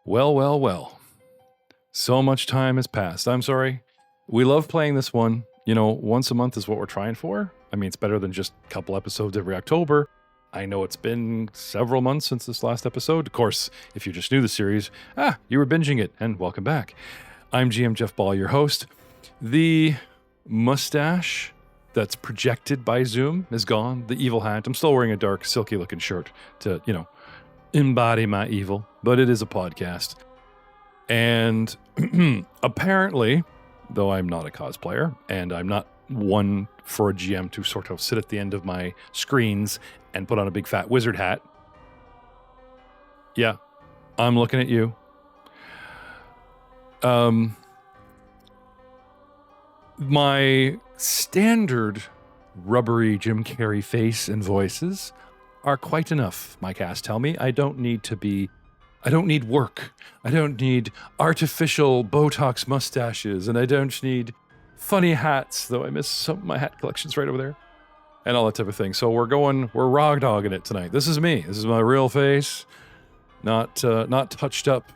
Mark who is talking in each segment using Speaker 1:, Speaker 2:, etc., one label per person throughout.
Speaker 1: Well, well, well. So much time has passed. I'm sorry. We love playing this one. You know, once a month is what we're trying for. I mean, it's better than just a couple episodes every October. I know it's been several months since this last episode. Of course, if you just knew the series, you were binging it, and welcome back. I'm GM Jeff Ball, your host. The mustache that's projected by Zoom is gone. The evil hat. I'm still wearing a dark, silky-looking shirt to, embody my evil, but it is a podcast. And apparently, though I'm not a cosplayer, and I'm not one for a GM to sort of sit at the end of my screens and put on a big fat wizard hat. Yeah, I'm looking at you. My standard rubbery Jim Carrey face and voices are quite enough, my cast tell me. I don't need work. I don't need artificial Botox mustaches, and I don't need funny hats, though I miss some of my hat collections right over there, and all that type of thing. So we're raw dogging it tonight. This is me. This is my real face, not touched up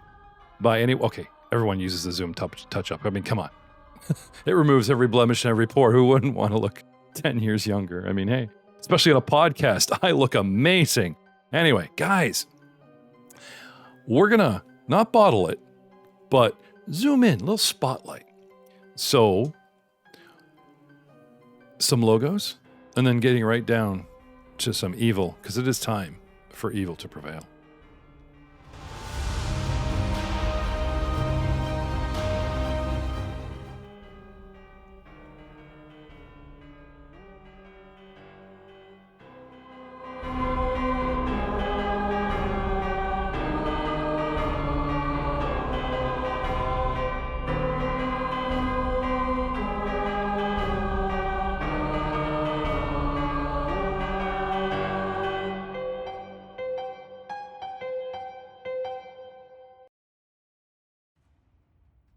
Speaker 1: by any. Okay, everyone uses the Zoom touch up. I mean, come on. It removes every blemish and every pore. Who wouldn't want to look 10 years younger? I mean, hey, especially on a podcast, I look amazing. Anyway, guys, we're gonna not bottle it, but zoom in, a little spotlight. So, some logos, and then getting right down to some evil, because it is time for evil to prevail.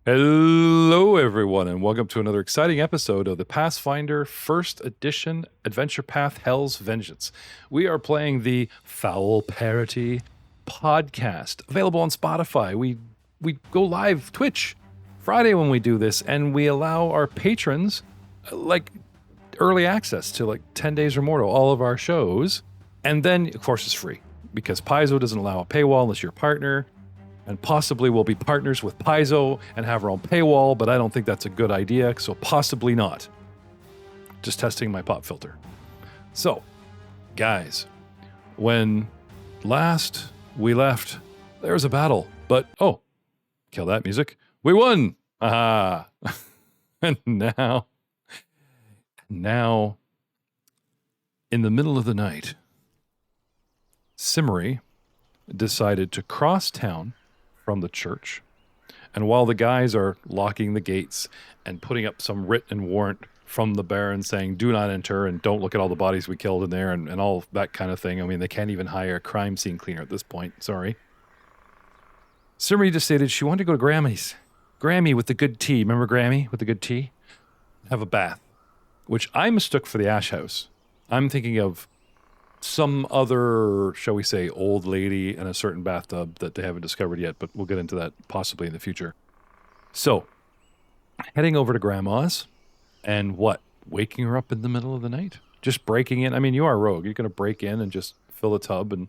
Speaker 1: Hello, everyone, and welcome to another exciting episode of the Pathfinder First Edition Adventure Path Hell's Vengeance. We are playing the Foul Parody podcast, available on Spotify. We go live Twitch Friday when we do this, and we allow our patrons early access to 10 days or more to all of our shows. And then, of course, it's free because Paizo doesn't allow a paywall unless you're a partner. And possibly we'll be partners with Paizo and have our own paywall, but I don't think that's a good idea, so possibly not. Just testing my pop filter. So, guys, when last we left, there was a battle, but, kill that music. We won! Aha! And now, in the middle of the night, Cimri decided to cross town from the church, and while the guys are locking the gates and putting up some writ and warrant from the Baron saying do not enter and don't look at all the bodies we killed in there and all that kind of thing. I mean, they can't even hire a crime scene cleaner at this point. Sorry. Cimri decided she wanted to go to Grammy's. Grammy with the good tea. Remember Grammy with the good tea? Have a bath, which I mistook for the Ash House. I'm thinking of some other, shall we say, old lady in a certain bathtub that they haven't discovered yet, but we'll get into that possibly in the future. So, heading over to Grandma's, and waking her up in the middle of the night? Just breaking in? I mean, you are a rogue. You're going to break in and just fill a tub and...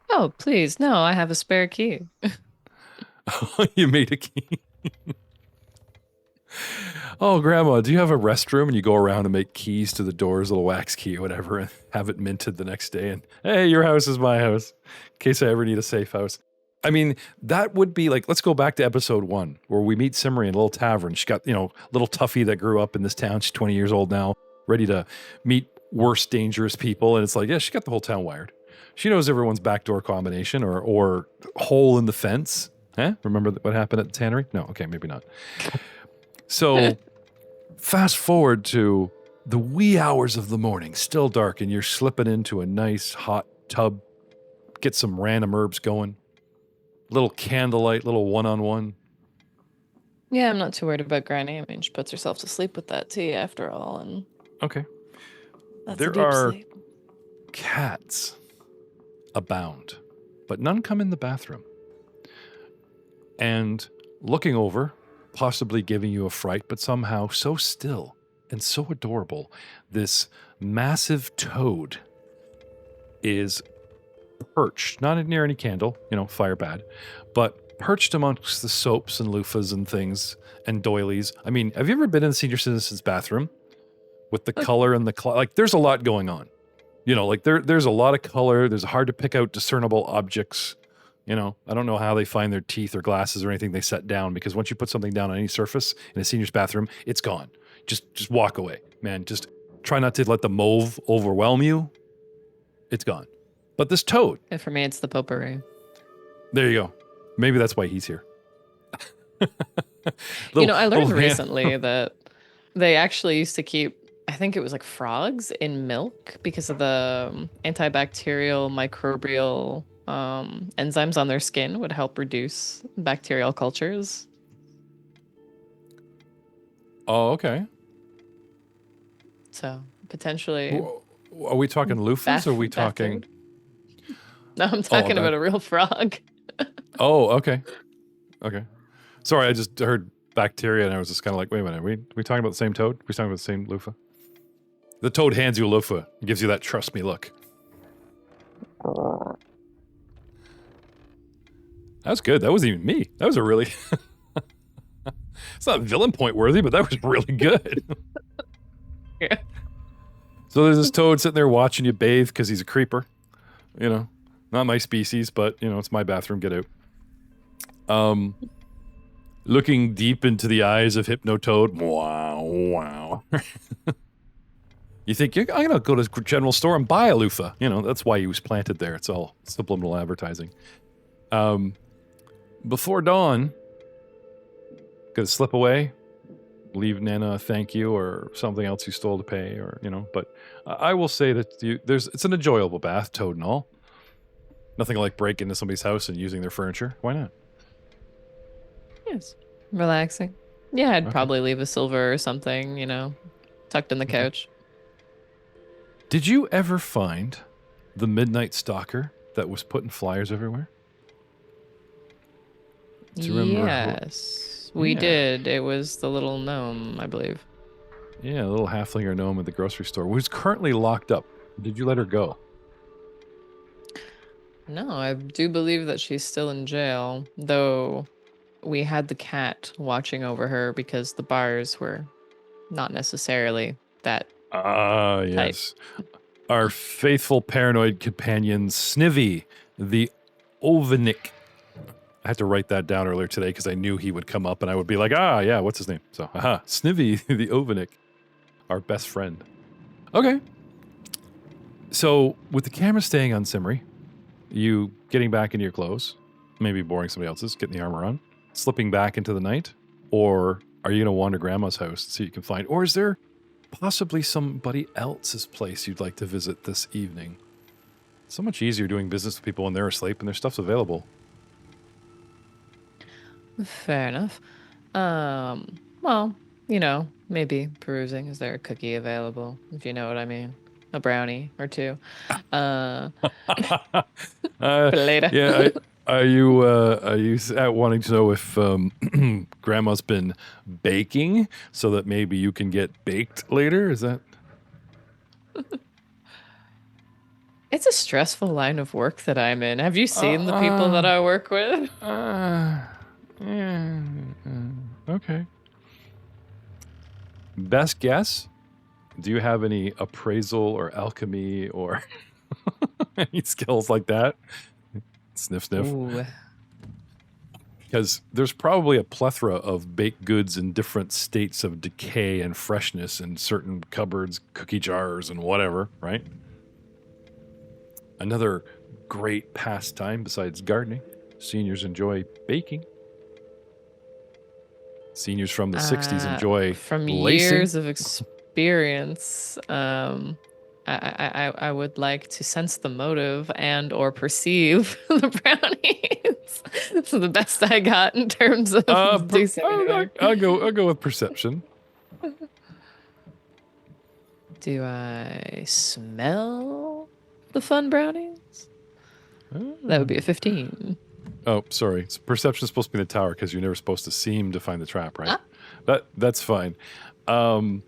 Speaker 2: Oh, please. No, I have a spare key.
Speaker 1: You made a key. Oh, Grandma, do you have a restroom? And you go around and make keys to the doors, a little wax key or whatever, and have it minted the next day. And, hey, your house is my house, in case I ever need a safe house. I mean, that would be let's go back to episode 1, where we meet Cimri in a little tavern. She got, little toughie that grew up in this town. She's 20 years old now, ready to meet worse, dangerous people. And it's she got the whole town wired. She knows everyone's backdoor combination or hole in the fence. Remember what happened at the tannery? No, okay, maybe not. So, fast forward to the wee hours of the morning, still dark, and you're slipping into a nice hot tub, get some random herbs going, little candlelight, little one-on-one.
Speaker 2: Yeah, I'm not too worried about Granny. I mean, she puts herself to sleep with that tea after all, and
Speaker 1: okay.
Speaker 2: That's
Speaker 1: there
Speaker 2: a deep
Speaker 1: are
Speaker 2: sleep.
Speaker 1: Cats abound, but none come in the bathroom. and looking over, possibly giving you a fright, but somehow so still and so adorable, this massive toad is perched, not near any candle, fire bad, but perched amongst the soaps and loofahs and things and doilies. I mean, have you ever been in the senior citizens bathroom with the color and the like? There's a lot going on. There's a lot of color. There's hard to pick out discernible objects. I don't know how they find their teeth or glasses or anything they set down, because once you put something down on any surface in a senior's bathroom, it's gone. Just walk away, man. Just try not to let the mauve overwhelm you. It's gone. But this toad.
Speaker 2: And for me, it's the potpourri.
Speaker 1: There you go. Maybe that's why he's here.
Speaker 2: I learned recently that they actually used to keep, I think it was like frogs in milk because of the antibacterial microbial enzymes on their skin would help reduce bacterial cultures.
Speaker 1: Oh, okay.
Speaker 2: So potentially.
Speaker 1: Are we talking loofahs or are we talking?
Speaker 2: No, I'm talking about a real frog.
Speaker 1: Oh, okay. Okay. Sorry, I just heard bacteria and I was just kind of like, wait a minute, are we talking about the same toad? Are we talking about the same loofah? The toad hands you a loofah and gives you that trust me look. That was good. That wasn't even me. That was a really... It's not villain point worthy, but that was really good.
Speaker 2: Yeah.
Speaker 1: So there's this toad sitting there watching you bathe because he's a creeper. Not my species, but, it's my bathroom. Get out. Looking deep into the eyes of Hypnotoad. Wow. You think, I'm going to go to the general store and buy a loofah. That's why he was planted there. It's all subliminal advertising. Before dawn, gonna slip away, leave Nana a thank you or something else you stole to pay, or but I will say that it's an enjoyable bath, toad and all. Nothing like breaking into somebody's house and using their furniture. Why not?
Speaker 2: Yes, relaxing. Yeah, I'd probably leave a silver or something, tucked in the couch.
Speaker 1: Did you ever find the Midnight Stalker that was putting flyers everywhere? Do you remember?
Speaker 2: Yes, we did. It was the little gnome, I believe.
Speaker 1: Yeah, a little halfling or gnome at the grocery store, who's currently locked up. Did you let her go?
Speaker 2: No, I do believe that she's still in jail, though we had the cat watching over her because the bars were not necessarily that
Speaker 1: yes. Our faithful paranoid companion, Snivy, the Ovenik. I had to write that down earlier today because I knew he would come up and I would be like, yeah, what's his name? So, Snivy, the Ovenik, our best friend. Okay. So, with the camera staying on Cimri, you getting back into your clothes, maybe boring somebody else's, getting the armor on, slipping back into the night, or are you going to wander Grandma's house and see what you can find? Or is there possibly somebody else's place you'd like to visit this evening? It's so much easier doing business with people when they're asleep and their stuff's available.
Speaker 2: Fair enough. Well, maybe perusing. Is there a cookie available? If you know what I mean. A brownie or two. Later.
Speaker 1: Yeah. Are you wanting to know if Grandma's been baking so that maybe you can get baked later? Is that?
Speaker 2: It's a stressful line of work that I'm in. Have you seen the people that I work with?
Speaker 1: Yeah. Okay. Best guess? Do you have any appraisal or alchemy or any skills like that? Sniff, sniff.
Speaker 2: Ooh.
Speaker 1: Because there's probably a plethora of baked goods in different states of decay and freshness in certain cupboards, cookie jars, and whatever, right? Another great pastime besides gardening. Seniors enjoy baking. Seniors from the 60s enjoy
Speaker 2: from
Speaker 1: lacing.
Speaker 2: years of experience. I would like to sense the motive and or perceive the brownies. So the best I got in terms of
Speaker 1: I'll go with perception.
Speaker 2: Do I smell the fun brownies? That would be a 15.
Speaker 1: Oh, sorry. Perception's supposed to be in the tower because you're never supposed to seem to find the trap, right?
Speaker 2: Ah.
Speaker 1: That's fine. I'm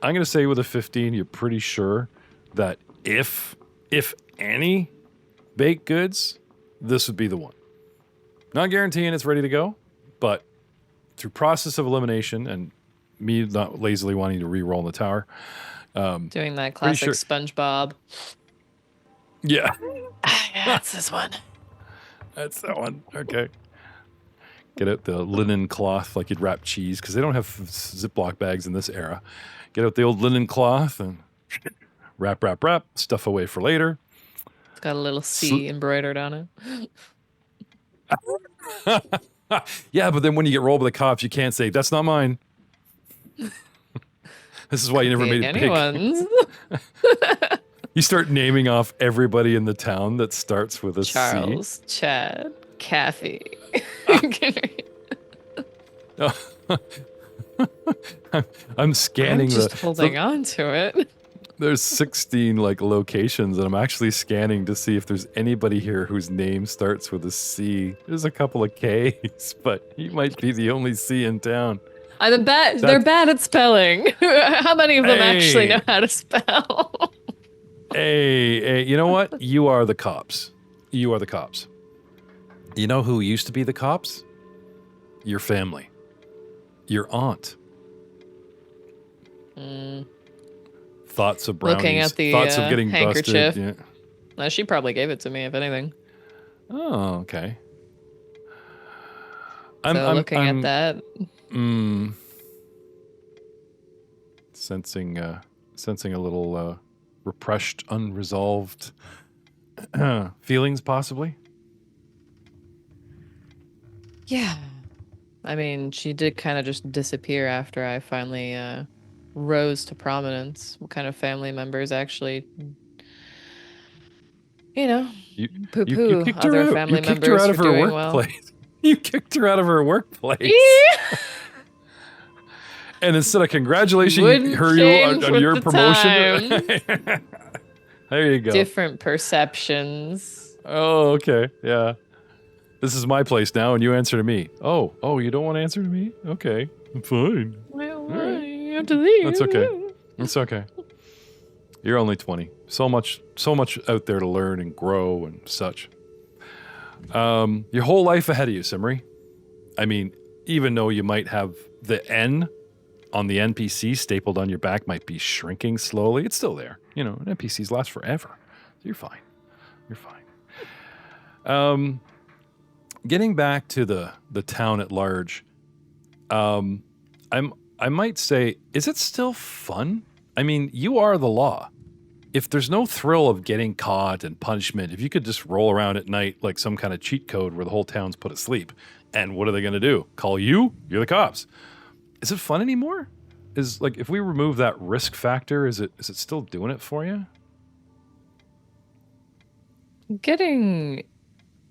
Speaker 1: going to say with a 15, you're pretty sure that if any baked goods, this would be the one. Not guaranteeing it's ready to go, but through process of elimination and me not lazily wanting to re-roll in the tower.
Speaker 2: Doing that classic SpongeBob.
Speaker 1: Yeah.
Speaker 2: That's this one.
Speaker 1: That's that one. Okay. Get out the linen cloth like you'd wrap cheese, because they don't have Ziploc bags in this era. Get out the old linen cloth and wrap, stuff away for later.
Speaker 2: It's got a little C embroidered on it.
Speaker 1: Yeah, but then when you get rolled by the cops, you can't say, that's not mine. This is why you never made it
Speaker 2: anyone's.
Speaker 1: You start naming off everybody in the town that starts with a
Speaker 2: Charles,
Speaker 1: C.
Speaker 2: Chad, Kathy.
Speaker 1: I'm scanning
Speaker 2: I'm just holding on to it.
Speaker 1: There's 16 like locations, and I'm actually scanning to see if there's anybody here whose name starts with a C. There's a couple of K's, but he might be the only C in town.
Speaker 2: They're bad at spelling. How many of them actually know how to spell?
Speaker 1: Hey, you know what? You are the cops. You are the cops. You know who used to be the cops? Your family. Your aunt. Thoughts of brownies.
Speaker 2: Looking at the
Speaker 1: thoughts of getting
Speaker 2: handkerchief.
Speaker 1: busted. Yeah.
Speaker 2: No, she probably gave it to me, if anything.
Speaker 1: Oh, okay.
Speaker 2: Looking at that.
Speaker 1: Sensing a little repressed, unresolved feelings, possibly.
Speaker 2: Yeah. I mean, she did kind of just disappear after I finally rose to prominence. What kind of family members actually, poo-poo other family members for doing well?
Speaker 1: You kicked her out of her workplace.
Speaker 2: Yeah.
Speaker 1: And instead of congratulating her on your promotion, there you go.
Speaker 2: Different perceptions.
Speaker 1: Oh, okay. Yeah. This is my place now, and you answer to me. Oh, you don't want to answer to me? Okay, fine.
Speaker 2: Well, right. You have to leave.
Speaker 1: That's okay. It's okay. You're only 20. So much out there to learn and grow and such. Your whole life ahead of you, Cimri. I mean, even though you might have the N on the NPC stapled on your back might be shrinking slowly, it's still there. NPCs last forever. So you're fine. You're fine. Getting back to the town at large, I might say, is it still fun? I mean, you are the law. If there's no thrill of getting caught and punishment, if you could just roll around at night like some kind of cheat code where the whole town's put asleep, and what are they going to do? Call you? You're the cops. Is it fun anymore? If we remove that risk factor, is it still doing it for you?
Speaker 2: Getting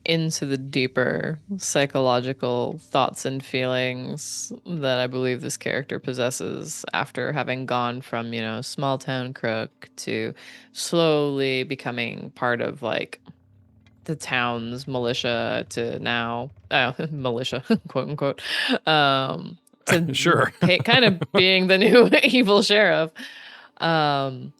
Speaker 2: into the deeper psychological thoughts and feelings that I believe this character possesses after having gone from, small town crook to slowly becoming part of the town's militia to now militia, quote unquote, to
Speaker 1: sure.
Speaker 2: kind of being the new evil sheriff. Like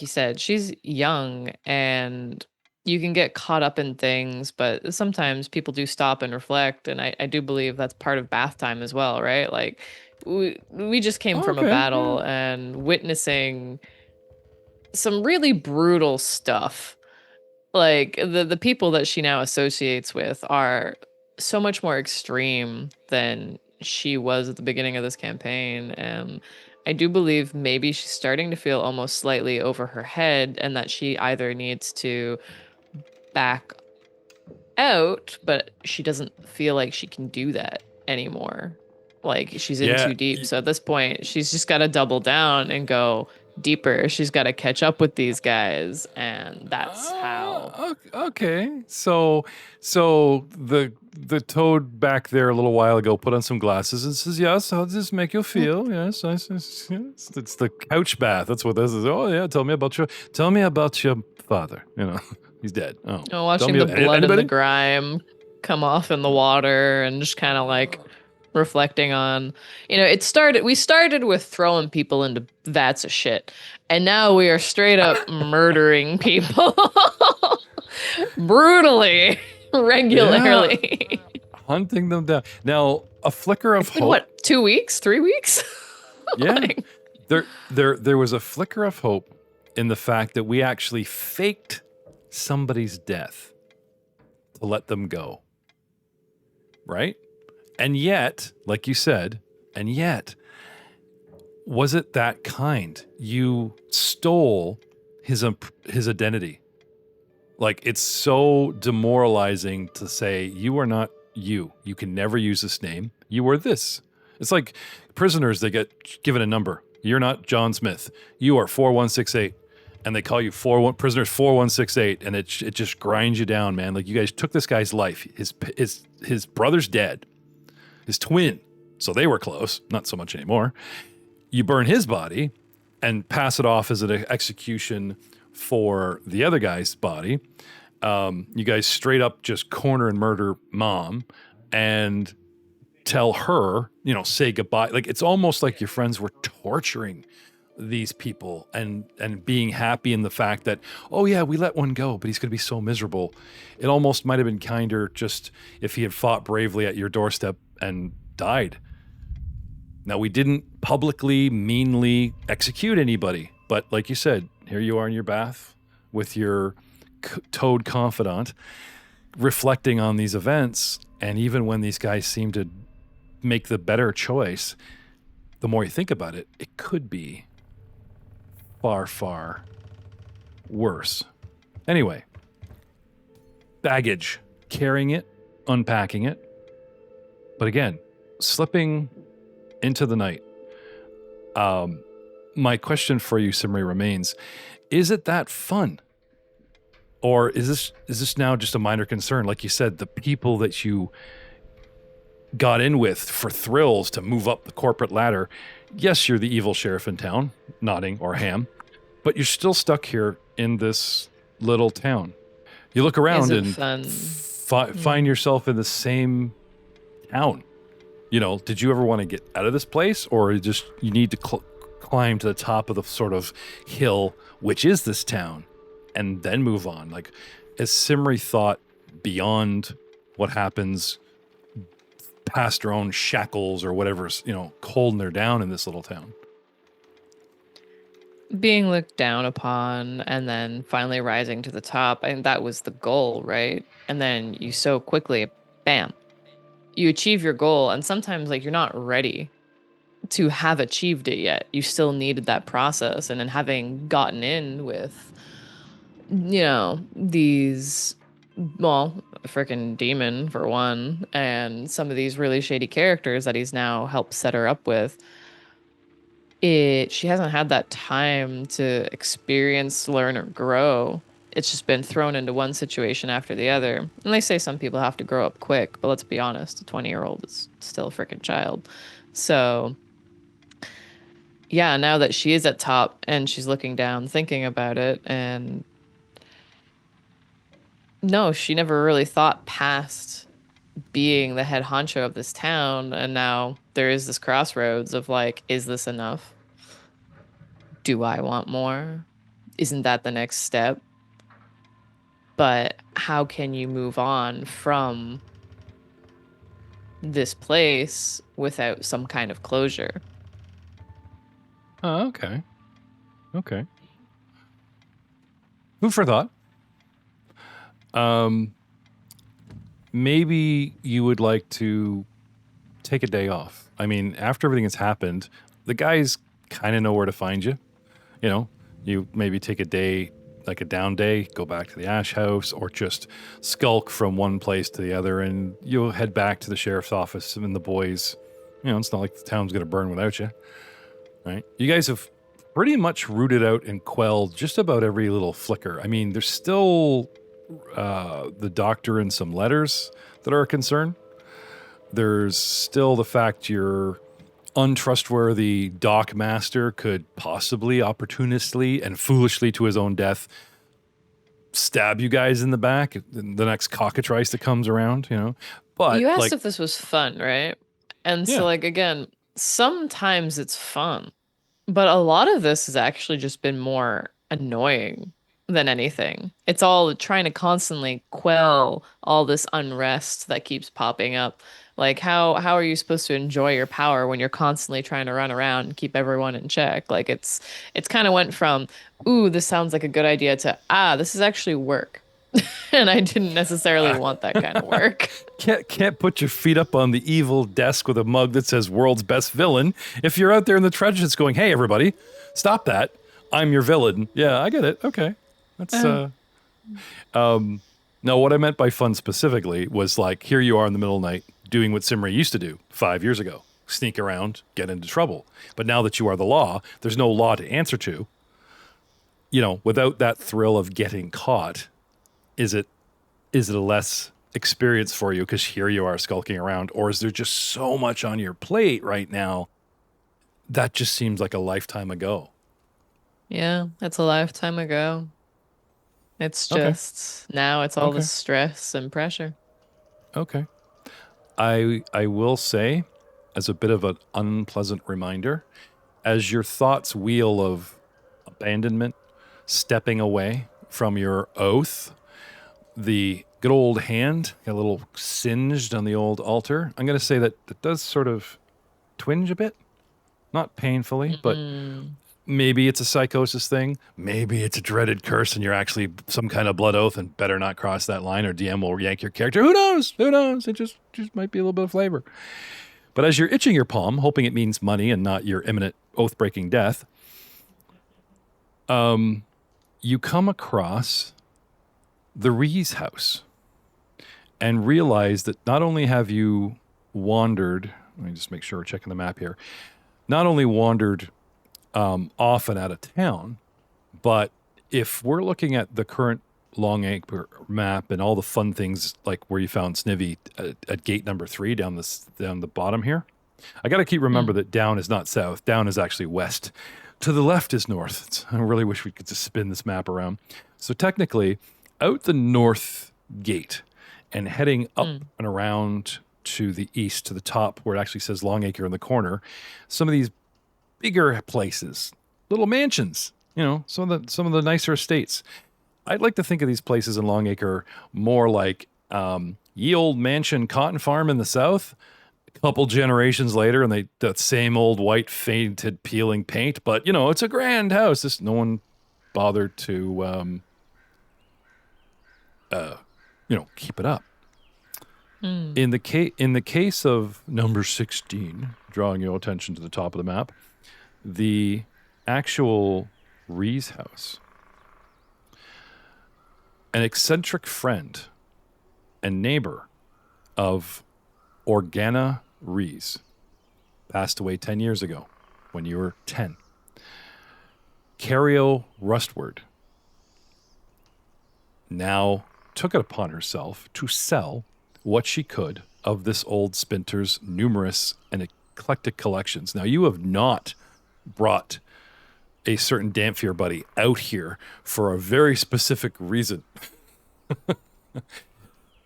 Speaker 2: you said, she's young and you can get caught up in things, but sometimes people do stop and reflect. And I do believe that's part of bath time as well, right? Like we just came from a battle and witnessing some really brutal stuff. Like the people that she now associates with are so much more extreme than she was at the beginning of this campaign. And I do believe maybe she's starting to feel almost slightly over her head, and that she either needs to back out, but she doesn't feel like she can do that anymore. Like she's in too deep. So at this point, she's just got to double down and go deeper. She's got to catch up with these guys, and that's how.
Speaker 1: Okay, so the toad back there a little while ago put on some glasses and says, "Yes, how does this make you feel? Yes, it's the couch bath. That's what this is. Oh yeah, tell me about your father. He's dead. Oh,
Speaker 2: Watching the blood and the grime come off in the water and just kind of like reflecting on, we started with throwing people into vats of shit, and now we are straight up murdering people brutally, regularly.
Speaker 1: Yeah. Hunting them down. Now, a flicker of hope.
Speaker 2: What, 2 weeks? 3 weeks?
Speaker 1: Yeah. There was a flicker of hope in the fact that we actually faked somebody's death to let them go. Right? And yet, like you said, was it that kind? You stole his identity. Like, it's so demoralizing to say, you are not you. You can never use this name. You are this. It's like prisoners, they get given a number. You're not John Smith. You are 4168. And they call you prisoners 4168, and it just grinds you down, man. Like, you guys took this guy's life. His brother's dead. His twin. So they were close. Not so much anymore. You burn his body and pass it off as an execution for the other guy's body. You guys straight up just corner and murder mom and tell her, say goodbye. Like, it's almost like your friends were torturing these people and being happy in the fact that, oh yeah, we let one go, but he's going to be so miserable. It almost might have been kinder just if he had fought bravely at your doorstep and died. Now, we didn't publicly, meanly execute anybody, but like you said, here you are in your bath with your toad confidant reflecting on these events, and even when these guys seem to make the better choice, the more you think about it, it could be far, far worse. Anyway, baggage, carrying it, unpacking it. But again, slipping into the night. My question for you, Cimri, remains, is it that fun? Or is this now just a minor concern? Like you said, the people that you got in with for thrills to move up the corporate ladder. Yes, you're the evil sheriff in town, Notting or Ham, but you're still stuck here in this little town. You look around and find yourself in the same town. Did you ever want to get out of this place, or you need to climb to the top of the sort of hill, which is this town, and then move on? Like, has Cimri thought beyond what happens past her own shackles or whatever's, holding her down in this little town?
Speaker 2: Being looked down upon and then finally rising to the top, and that was the goal, right? And then you so quickly, bam, you achieve your goal, and sometimes you're not ready to have achieved it yet. You still needed that process, and then having gotten in with, these, a freaking demon for one, and some of these really shady characters that he's now helped set her up with, she hasn't had that time to experience, learn, or grow. It's just been thrown into one situation after the other. And they say some people have to grow up quick, but let's be honest, a 20-year-old is still a freaking child. So yeah, now that she is at top and she's looking down, thinking about it, and no, she never really thought past being the head honcho of this town. And now there is this crossroads of is this enough? Do I want more? Isn't that the next step? But how can you move on from this place without some kind of closure?
Speaker 1: Oh, okay. Okay. Food for thought. Maybe you would like to take a day off. I mean, after everything has happened, the guys kind of know where to find you. You maybe take a day, like a down day, go back to the Ash House, or just skulk from one place to the other, and you'll head back to the sheriff's office, and the boys, it's not like the town's going to burn without you, right? You guys have pretty much rooted out and quelled just about every little flicker. I mean, there's still the doctor and some letters that are a concern. There's still the fact your untrustworthy dock master could possibly opportunistically and foolishly to his own death stab you guys in the back the next cockatrice that comes around, But
Speaker 2: You asked
Speaker 1: like,
Speaker 2: if this was fun, right? And so,
Speaker 1: yeah,
Speaker 2: like, again, sometimes it's fun, but a lot of this has actually just been more annoying than anything. It's all trying to constantly quell all this unrest that keeps popping up. Like, how are you supposed to enjoy your power when you're constantly trying to run around and keep everyone in check? Like, it's kind of went from, ooh, this sounds like a good idea to, this is actually work. And I didn't necessarily want that kind of work.
Speaker 1: can't put your feet up on the evil desk with a mug that says "World's Best Villain" if you're out there in the trenches going, "Hey, everybody, stop that! I'm your villain." Yeah, I get it. Okay, that's No, what I meant by fun specifically was like, here you are in the middle of the night doing what Cimri used to do 5 years ago: sneak around, get into trouble. But now that you are the law, there's no law to answer to. Without that thrill of getting caught, is it a less experience for you because here you are skulking around, or is there just so much on your plate right now that just seems like a lifetime ago?
Speaker 2: Yeah, it's a lifetime ago. It's
Speaker 1: Okay.
Speaker 2: just now it's all the
Speaker 1: Okay.
Speaker 2: stress and pressure.
Speaker 1: Okay. I will say, as a bit of an unpleasant reminder, as your thoughts wheel of abandonment, stepping away from your oath, the good old hand got a little singed on the old altar. I'm going to say that it does sort of twinge a bit, not painfully, but
Speaker 2: Mm.
Speaker 1: maybe it's a psychosis thing. Maybe it's a dreaded curse and you're actually some kind of blood oath and better not cross that line or DM will yank your character. Who knows? Who knows? It just might be a little bit of flavor. But as you're itching your palm, hoping it means money and not your imminent oath-breaking death, you come across the Rees house and realize that not only have you wandered, let me just make sure we're checking the map here, not only wandered off and out of town, but if we're looking at the current Longacre map and all the fun things like where you found Snivy at gate number 3 down the bottom here, I got to keep remember that down is not south. Down is actually west. To the left is north. I really wish we could just spin this map around. So technically, out the north gate and heading up and around to the east, to the top where it actually says Longacre in the corner, some of these bigger places, little mansions, some of the nicer estates. I'd like to think of these places in Longacre more like ye old mansion cotton farm in the south. A couple generations later, and that same old white faded peeling paint, but it's a grand house. Just no one bothered to keep it up. In the case of number 16, drawing your attention to the top of the map, the actual Rees house, an eccentric friend and neighbor of Organa Rees, passed away 10 years ago when you were 10. Cario Rustward now took it upon herself to sell what she could of this old spinter's numerous and eclectic collections. Now, you have not brought a certain Damphir buddy out here for a very specific reason.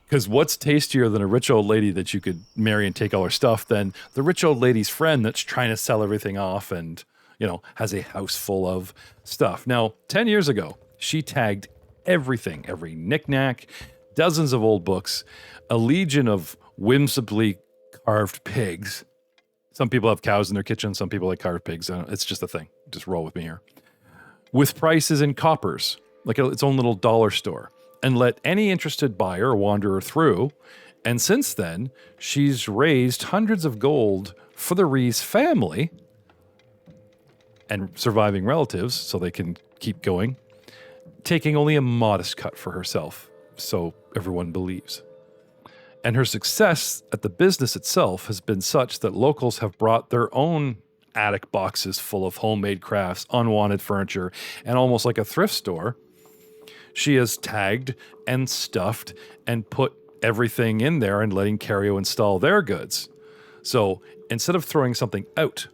Speaker 1: Because what's tastier than a rich old lady that you could marry and take all her stuff than the rich old lady's friend that's trying to sell everything off and, has a house full of stuff. Now, 10 years ago, she tagged everything, every knickknack, dozens of old books, a legion of whimsically carved pigs. Some people have cows in their kitchen. Some people like carved pigs. It's just a thing. Just roll with me here. With prices in coppers, like its own little dollar store, and let any interested buyer or wanderer through. And since then, she's raised hundreds of gold for the Rees family and surviving relatives so they can keep going, taking only a modest cut for herself, so everyone believes. And her success at the business itself has been such that locals have brought their own attic boxes full of homemade crafts, unwanted furniture, and almost like a thrift store, she has tagged and stuffed and put everything in there and letting Cario install their goods. So instead of throwing something out,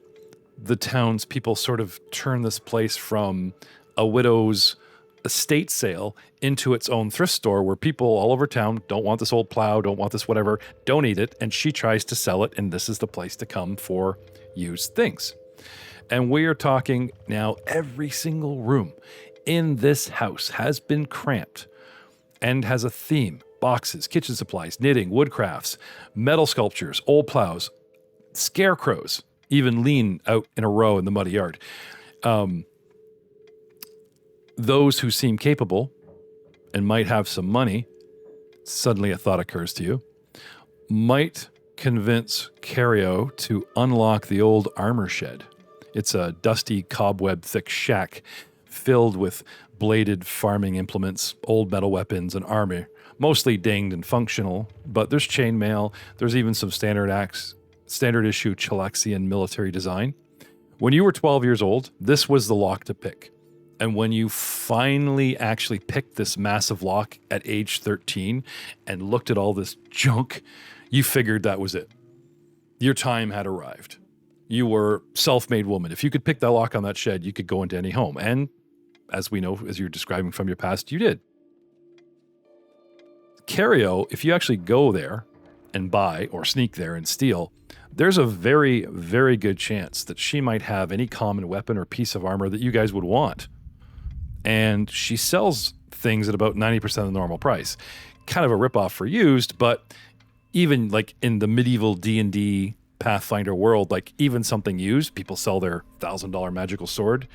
Speaker 1: the townspeople sort of turn this place from a widow's estate sale into its own thrift store where people all over town don't want this old plow, don't want this whatever, don't need it, and she tries to sell it, and this is the place to come for used things. And we are talking now, every single room in this house has been cramped and has a theme. Boxes, kitchen supplies, knitting, woodcrafts, metal sculptures, old plows, scarecrows, even lean out in a row in the muddy yard. Those who seem capable and might have some money, suddenly a thought occurs to you, might convince Cario to unlock the old armor shed. It's a dusty, cobweb-thick shack filled with bladed farming implements, old metal weapons, and armor. Mostly dinged and functional, but there's chainmail. There's even some standard issue Chilexian military design. When you were 12 years old, this was the lock to pick. And when you finally actually picked this massive lock at age 13 and looked at all this junk, you figured that was it. Your time had arrived. You were self-made woman. If you could pick that lock on that shed, you could go into any home. And as we know, as you're describing from your past, you did. Cario, if you actually go there and buy or sneak there and steal, there's a very, very good chance that she might have any common weapon or piece of armor that you guys would want. And she sells things at about 90% of the normal price. Kind of a ripoff for used, but even like in the medieval D&D Pathfinder world, like even something used, people sell their $1,000 magical sword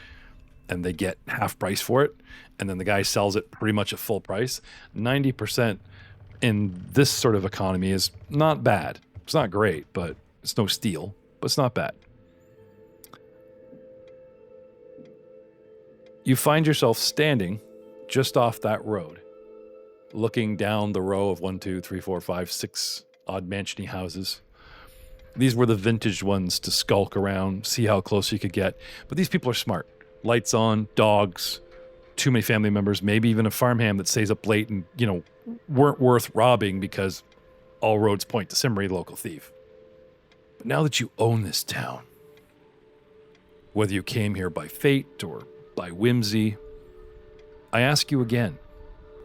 Speaker 1: and they get half price for it. And then the guy sells it pretty much at full price. 90% in this sort of economy is not bad. It's not great, but it's no steal, but it's not bad. You find yourself standing just off that road, looking down the row of 1, 2, 3, 4, 5, 6 odd mansiony houses. These were the vintage ones to skulk around, see how close you could get. But these people are smart. Lights on, dogs, too many family members, maybe even a farmhand that stays up late and, weren't worth robbing because all roads point to Cimri, the local thief. But now that you own this town, whether you came here by fate or by whimsy, I ask you again,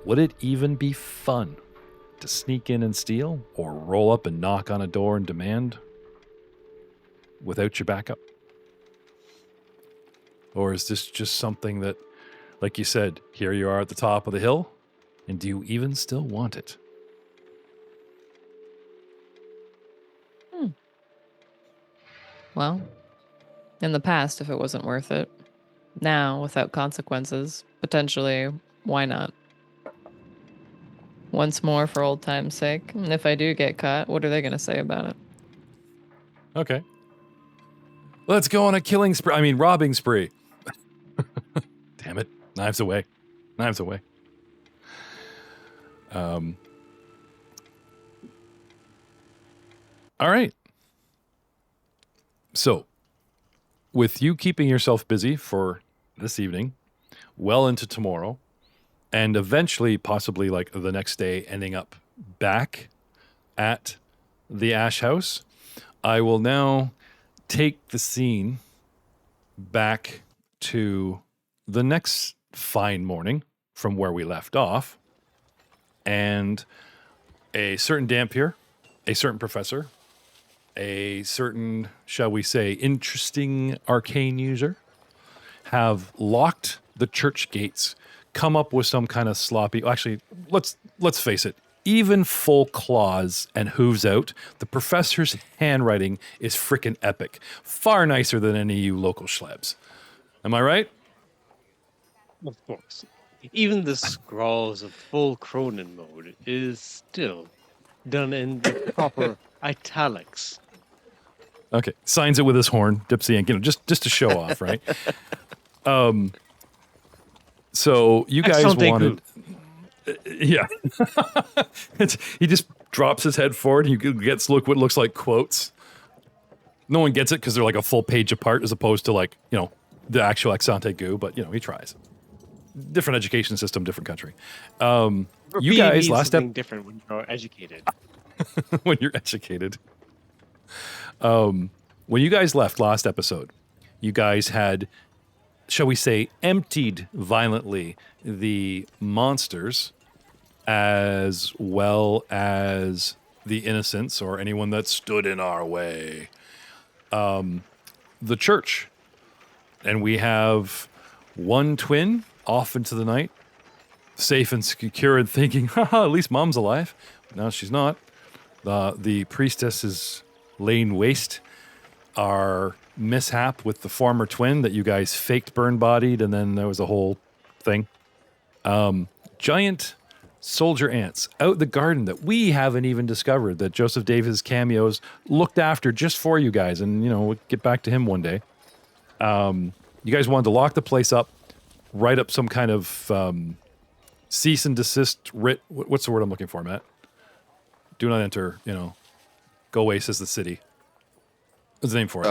Speaker 1: would it even be fun to sneak in and steal or roll up and knock on a door and demand without your backup? Or is this just something that, like you said, here you are at the top of the hill, and do you even still want it?
Speaker 2: Well, in the past, if it wasn't worth it. Now, without consequences, potentially, why not? Once more for old time's sake. And if I do get caught, what are they going to say about it?
Speaker 1: Okay. Let's go on a robbing spree. Damn it. Knives away. Knives away. All right. So, with you keeping yourself busy for this evening, well into tomorrow, and eventually possibly like the next day ending up back at the Ash House, I will now take the scene back to the next fine morning from where we left off, and a certain Dampier, a certain professor, a certain, shall we say, interesting arcane user have locked the church gates, come up with some kind of sloppy, actually, let's face it, even full claws and hooves out, the professor's handwriting is frickin' epic. Far nicer than any of you local schlebs. Am I right?
Speaker 3: Of course. Even the scrawls of full Cronin mode is still done in the proper italics.
Speaker 1: Okay, signs it with his horn, dips the ink, just to show off, right? So you guys wanted... Yeah. He just drops his head forward and he gets what looks like quotes. No one gets it because they're like a full page apart as opposed to like, the actual ex ante goo, but he tries. Different education system, different country. You guys last step
Speaker 3: different when you're educated.
Speaker 1: When you're educated. When you guys left last episode, you guys had shall we say, emptied violently the monsters as well as the innocents or anyone that stood in our way. The church. And we have one twin off into the night, safe and secure and thinking, haha, at least mom's alive. No, she's not. The priestess is laying waste. Our mishap with the former twin that you guys faked burn-bodied, and then there was a whole thing. Giant soldier ants out the garden that we haven't even discovered, that Joseph Davis Cameos looked after just for you guys, and, you know, we'll get back to him one day. You guys wanted to lock the place up, write up some kind of cease and desist writ. What's the word I'm looking for, Matt? Do not enter, you know, go away, says the city. What's the name for it?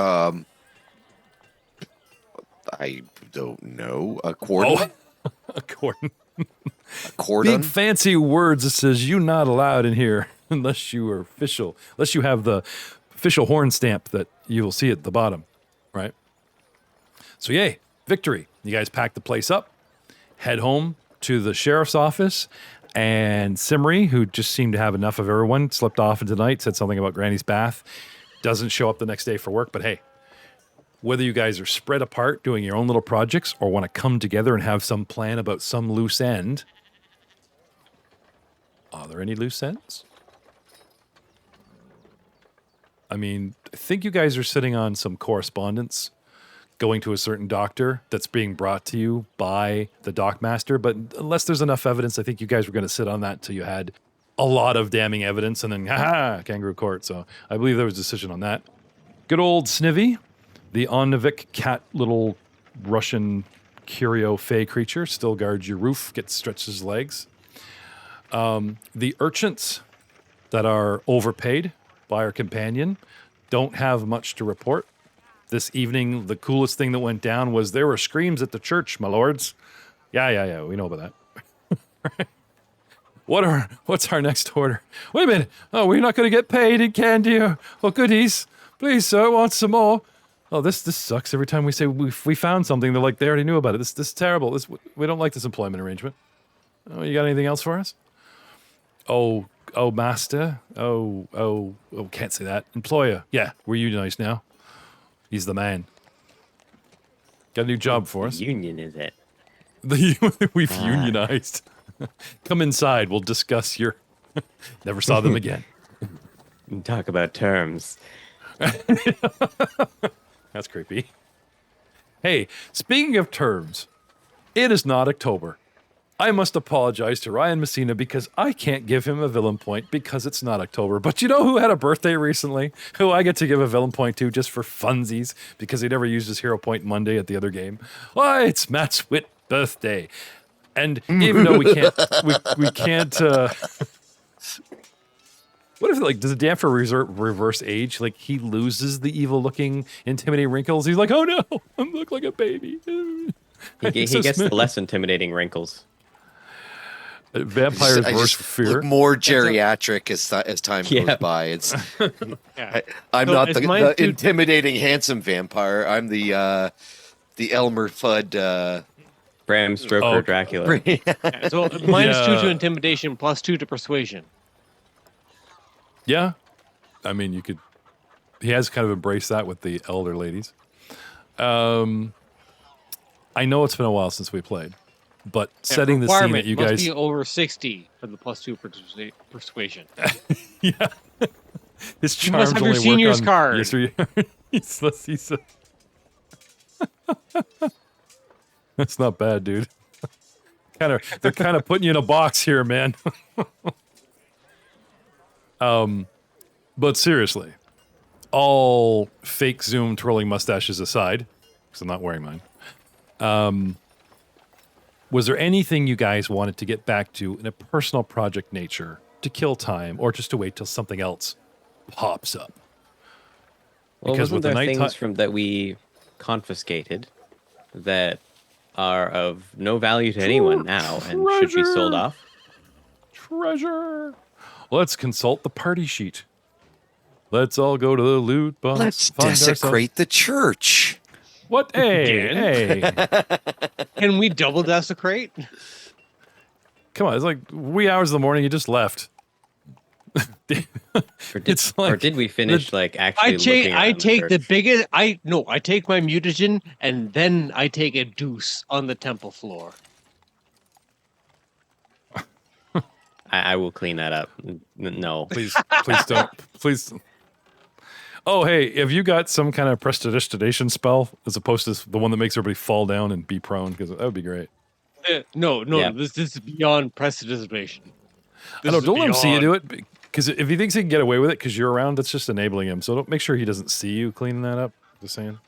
Speaker 4: I don't know. A cordon?
Speaker 1: Oh, a cordon.
Speaker 4: A cordon?
Speaker 1: Big fancy words that says you're not allowed in here unless you are official, unless you have the official horn stamp that you will see at the bottom, right? So yay, victory. You guys pack the place up, head home to the sheriff's office, and Cimri, who just seemed to have enough of everyone, slipped off into the night, said something about Granny's bath, doesn't show up the next day for work, but hey, whether you guys are spread apart doing your own little projects or want to come together and have some plan about some loose end, are there any loose ends? I mean, I think you guys are sitting on some correspondence going to a certain doctor that's being brought to you by the dockmaster, but unless there's enough evidence, I think you guys were going to sit on that until you had a lot of damning evidence, and then, haha, kangaroo court. So I believe there was a decision on that. Good old Snivy, the Omnivik cat little Russian curio fey creature, still guards your roof, gets stretches his legs. The urchins that are overpaid by our companion don't have much to report. This evening, the coolest thing that went down was there were screams at the church, my lords. Yeah, we know about that. What's our next order? Wait a minute. Oh, we're not going to get paid in candy or goodies. Please, sir, I want some more. Oh, this sucks. Every time we say we found something, they're like, they already knew about it. This is terrible. We don't like this employment arrangement. Oh, you got anything else for us? Oh, master. Oh, can't say that. Employer. Yeah, we're unionized now. He's the man. Got a new job for us.
Speaker 5: Union, is it?
Speaker 1: We've unionized. Come inside. We'll discuss your... Never saw them again.
Speaker 5: Talk about terms.
Speaker 1: That's creepy. Hey, speaking of terms, it is not October. I must apologize to Ryan Messina because I can't give him a villain point because it's not October. But you know who had a birthday recently? Who I get to give a villain point to just for funsies because he never used his hero point Monday at the other game? Why, it's Matt's Witt birthday. And even though we can't, what if, like, does a damn for reverse age? Like, he loses the evil-looking, intimidating wrinkles. He's like, oh no, I look like a baby.
Speaker 5: He gets the less intimidating wrinkles.
Speaker 1: Vampires worse fear.
Speaker 4: Look more geriatric as time goes by. It's I'm not the intimidating, handsome vampire. I'm the Elmer Fudd.
Speaker 5: Bram Stoker Dracula.
Speaker 3: So -2 to intimidation, +2 to persuasion.
Speaker 1: Yeah, I mean, you could. He has kind of embraced that with the elder ladies. I know it's been a while since we played, but setting the scene that you guys
Speaker 3: must be over 60 for the +2 persuasion.
Speaker 1: Yeah, his
Speaker 3: You must
Speaker 1: charms
Speaker 3: have your
Speaker 1: only
Speaker 3: senior's
Speaker 1: work on
Speaker 3: card.
Speaker 1: he's That's not bad, dude. They're kind of putting you in a box here, man. But seriously, all fake Zoom twirling mustaches aside, because I'm not wearing mine. Was there anything you guys wanted to get back to in a personal project nature to kill time, or just to wait till something else pops up?
Speaker 5: Well,
Speaker 1: Because
Speaker 5: wasn't
Speaker 1: with the
Speaker 5: there
Speaker 1: night
Speaker 5: things that we confiscated that are of no value to anyone now and should be sold off?
Speaker 1: Treasure. Let's consult the party sheet. Let's all go to the loot box.
Speaker 4: Let's
Speaker 1: find
Speaker 4: desecrate the church.
Speaker 1: What? Hey.
Speaker 3: Can we double desecrate?
Speaker 1: Come on, it's like wee hours of the morning. You just left.
Speaker 5: Or did we finish actually?
Speaker 3: I take the biggest. I take my mutagen and then I take a deuce on the temple floor.
Speaker 5: I will clean that up. No,
Speaker 1: please don't. Please. Oh, hey, have you got some kind of prestidigitation spell as opposed to the one that makes everybody fall down and be prone? Because that would be great.
Speaker 3: No. Yeah. This is beyond prestidigitation.
Speaker 1: I know. Don't let him see you do it. Because if he thinks he can get away with it because you're around, that's just enabling him. So don't make sure he doesn't see you cleaning that up. Just saying.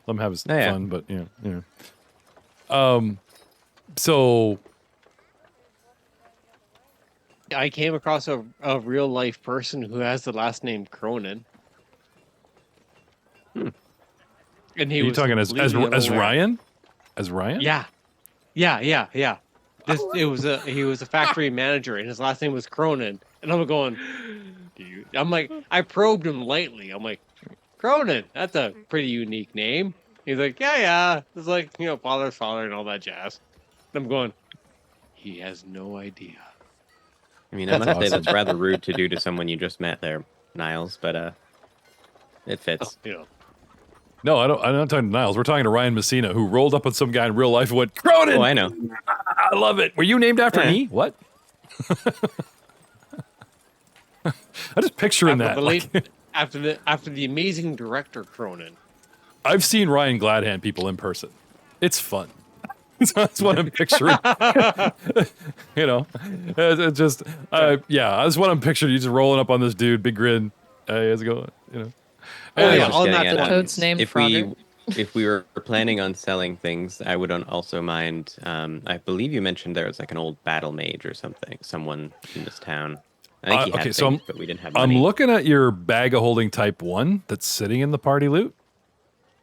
Speaker 1: Let him have his fun, but so
Speaker 3: I came across a real life person who has the last name Cronin. And he was
Speaker 1: talking as Ryan? As Ryan?
Speaker 3: Yeah. He was a factory manager and his last name was Cronin. And I'm going, I'm like, I probed him lightly. I'm like, Cronin, that's a pretty unique name. He's like, yeah. It's like, father's father and all that jazz. And I'm going, he has no idea.
Speaker 5: I mean, I must say that's rather rude to do to someone you just met there, Niles, but it fits.
Speaker 1: No, I'm not talking to Niles. We're talking to Ryan Messina, who rolled up on some guy in real life and went, Cronin!
Speaker 5: Oh, I know.
Speaker 1: I love it. Were you named after me? What? I'm just picturing that.
Speaker 3: After the amazing director Cronin.
Speaker 1: I've seen Ryan Gladhand people in person. It's fun. That's what I'm picturing. It's just, that's what I'm picturing. You just rolling up on this dude, big grin. Hey, how's it going?
Speaker 2: All Toad's name.
Speaker 5: If we were planning on selling things, I wouldn't also mind. I believe you mentioned there was like an old battle mage or something, someone in this town. I think he had things, but we didn't have money.
Speaker 1: I'm looking at your bag of holding type 1 that's sitting in the party loot.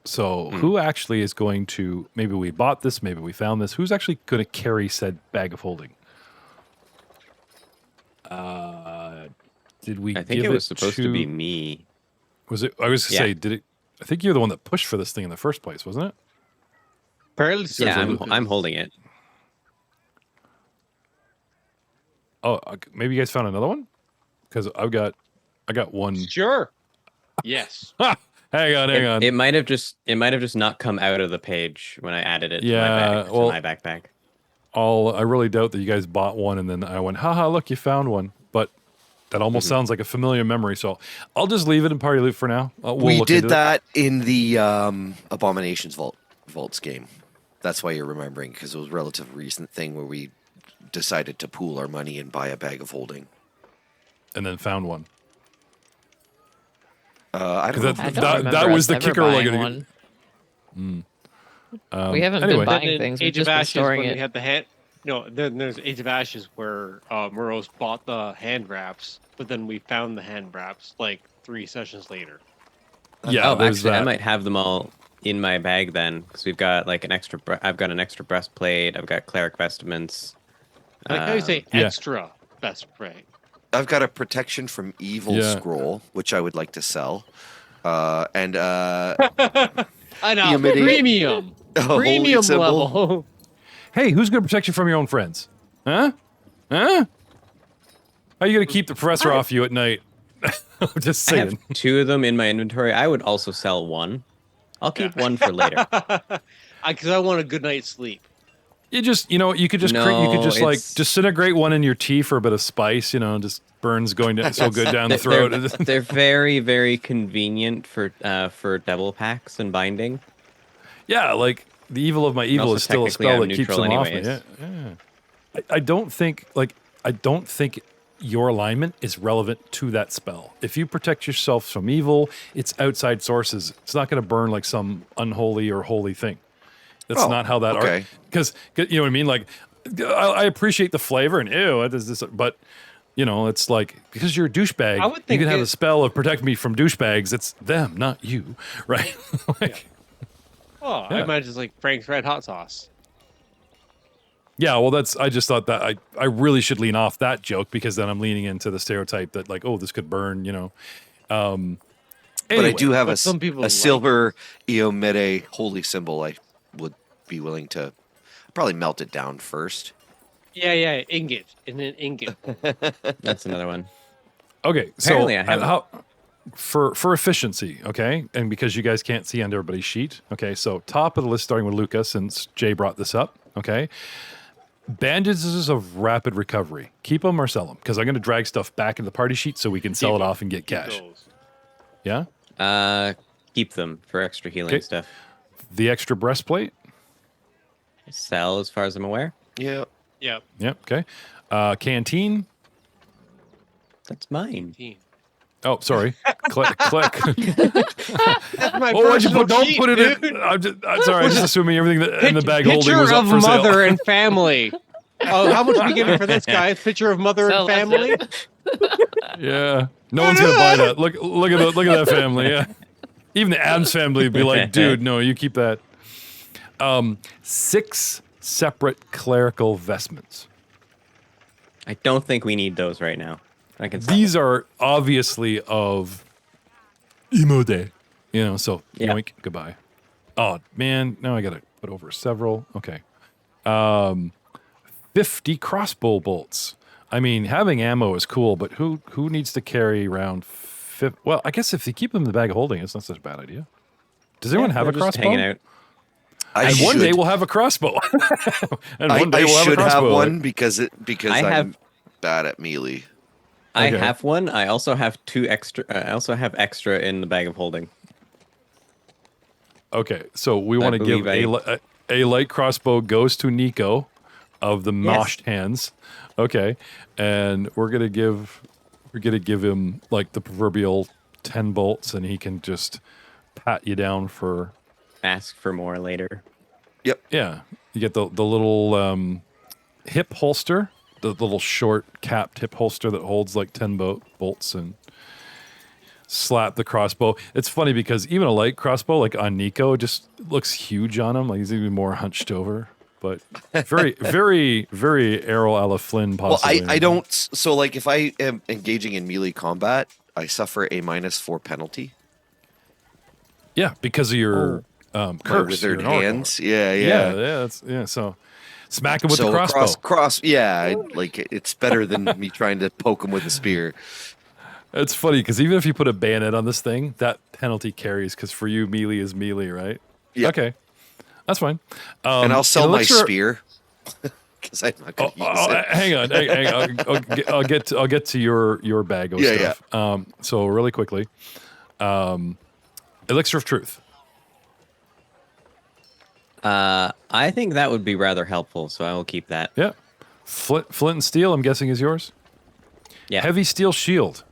Speaker 1: So who actually is going to, maybe we bought this, maybe we found this, who's actually going to carry said bag of holding? Did we
Speaker 5: I think it was supposed to be me.
Speaker 1: Was it? I was going to say, did it? I think you're the one that pushed for this thing in the first place, wasn't it?
Speaker 5: I'm holding it.
Speaker 1: Oh, maybe you guys found another one? Because I got one.
Speaker 3: Sure. Yes.
Speaker 1: Hang on.
Speaker 5: It might have just not come out of the page when I added it to my backpack.
Speaker 1: I really doubt that you guys bought one and then I went, haha, look, you found one. But that almost sounds like a familiar memory, so I'll just leave it in party loot for now.
Speaker 4: We did that in the Abominations Vaults game. That's why you're remembering, because it was a relatively recent thing where we decided to pool our money and buy a bag of holding.
Speaker 1: And then found one.
Speaker 4: I don't know.
Speaker 1: That was the kicker.
Speaker 2: One. We haven't been buying things. We've just been storing it.
Speaker 3: We had the hand. No, then there's Age of Ashes where Murrows bought the hand wraps, but then we found the hand wraps like 3 sessions later.
Speaker 1: Yeah,
Speaker 5: actually, I might have them all in my bag then, because we've got like an extra. I've got an extra breastplate. I've got cleric vestments.
Speaker 3: Like how you say extra breastplate.
Speaker 4: I've got a protection from evil scroll, which I would like to sell, and
Speaker 3: I know premium level.
Speaker 1: Hey, who's going to protect you from your own friends? Huh? How are you going to keep the professor off you at night? I'm just saying.
Speaker 5: I have 2 of them in my inventory. I would also sell one. I'll keep one for later.
Speaker 3: Because I want a good night's sleep.
Speaker 1: You could just disintegrate one in your tea for a bit of spice. Just burns going down so good down the throat.
Speaker 5: They're very, very convenient for devil packs and binding.
Speaker 1: Yeah, like the evil of my evil is still a spell that keeps them off me. Yeah. I don't think your alignment is relevant to that spell. If you protect yourself from evil, it's outside sources. It's not going to burn like some unholy or holy thing. That's not how that art. Because you know what I mean. Like, I appreciate the flavor and what is this? But it's like because you're a douchebag, you can have a spell of protect me from douchebags. It's them, not you, right?
Speaker 3: I imagine it's like Frank's Red Hot Sauce.
Speaker 1: Yeah, well, I just thought that I really should lean off that joke because then I'm leaning into the stereotype that like, oh, this could burn, Because Anyway,
Speaker 4: but I do have
Speaker 3: some people
Speaker 4: a silver Eomede holy symbol. I would be willing to probably melt it down first.
Speaker 3: Yeah, ingot. And an ingot.
Speaker 5: That's another one.
Speaker 1: Okay,
Speaker 5: Apparently
Speaker 1: so
Speaker 5: I have
Speaker 1: how, for efficiency, okay, and because you guys can't see on everybody's sheet, okay, so top of the list starting with Lucas, since Jay brought this up, okay, bandages of rapid recovery. Keep them or sell them, because I'm going to drag stuff back in the party sheet so we can sell it off and get cash.
Speaker 3: Those.
Speaker 1: Yeah?
Speaker 5: Keep them for extra healing stuff.
Speaker 1: The extra breastplate?
Speaker 5: Sell as far as I'm aware.
Speaker 4: Yeah.
Speaker 3: Yep.
Speaker 1: Yep, okay. Canteen?
Speaker 5: That's mine.
Speaker 1: Oh, sorry. Click.
Speaker 3: That's my
Speaker 1: Why'd you
Speaker 3: personal
Speaker 1: don't
Speaker 3: sheet,
Speaker 1: put it
Speaker 3: dude.
Speaker 1: in? I'm sorry. I'm just assuming everything that in the bag holding was
Speaker 3: Picture
Speaker 1: up
Speaker 3: of
Speaker 1: for
Speaker 3: mother
Speaker 1: sale.
Speaker 3: and family. Oh, how much are we giving for this, guys? Picture of mother
Speaker 2: Sell
Speaker 3: and
Speaker 2: that
Speaker 3: family.
Speaker 1: Yeah, no one's gonna buy that. Look at that family. Yeah, even the Adams family would be like, dude, no, you keep that. 6 separate clerical vestments.
Speaker 5: I don't think we need those right now. I can.
Speaker 1: These are obviously of Imode, so
Speaker 5: Yeah.
Speaker 1: yoink, goodbye. Oh, man, now I got to put over several. Okay. 50 crossbow bolts. I mean, having ammo is cool, but who needs to carry around 50? Well, I guess if you keep them in the bag of holding, it's not such a bad idea. Does anyone have a
Speaker 5: They're just
Speaker 1: crossbow?
Speaker 5: hanging out.
Speaker 1: And one day we'll have a crossbow. And one day
Speaker 4: I
Speaker 1: we'll have a
Speaker 4: should have
Speaker 1: crossbow.
Speaker 4: one because
Speaker 5: I
Speaker 4: I'm
Speaker 5: have-
Speaker 4: bad at melee.
Speaker 5: I
Speaker 1: Okay.
Speaker 5: have one. I also have 2 extra. I also have extra in the bag of holding.
Speaker 1: Okay, so we want to give
Speaker 5: believe
Speaker 1: a light crossbow goes to Nico of the moshed hands. Okay, and we're gonna give him like the proverbial 10 bolts, and he can just pat you down for.
Speaker 5: Ask for more later.
Speaker 1: Yeah, you get the little hip holster, the little short capped hip holster that holds like 10 bolts, and slap the crossbow. It's funny because even a light crossbow, like on Nico, just looks huge on him. Like he's even more hunched over. But very, very, very Errol a la Flynn possibly.
Speaker 4: Well, I don't. So, like, if I am engaging in melee combat, I suffer a -4 penalty.
Speaker 1: Yeah, because of your
Speaker 4: My
Speaker 1: curse.
Speaker 4: withered
Speaker 1: your oracle.
Speaker 4: hands. Yeah.
Speaker 1: Yeah. So smack him with the crossbow.
Speaker 4: It's better than me trying to poke him with a spear.
Speaker 1: It's funny because even if you put a bayonet on this thing, that penalty carries because for you, melee is melee, right?
Speaker 4: Yeah.
Speaker 1: Okay. That's fine.
Speaker 4: And I'll sell my spear because I'm not going to use it.
Speaker 1: Hang on. I'll get to your bag of stuff. Yeah. So really quickly, elixir of truth.
Speaker 5: I think that would be rather helpful, so I will keep that.
Speaker 1: Yeah. Flint and steel, I'm guessing, is yours.
Speaker 5: Yeah.
Speaker 1: Heavy steel shield.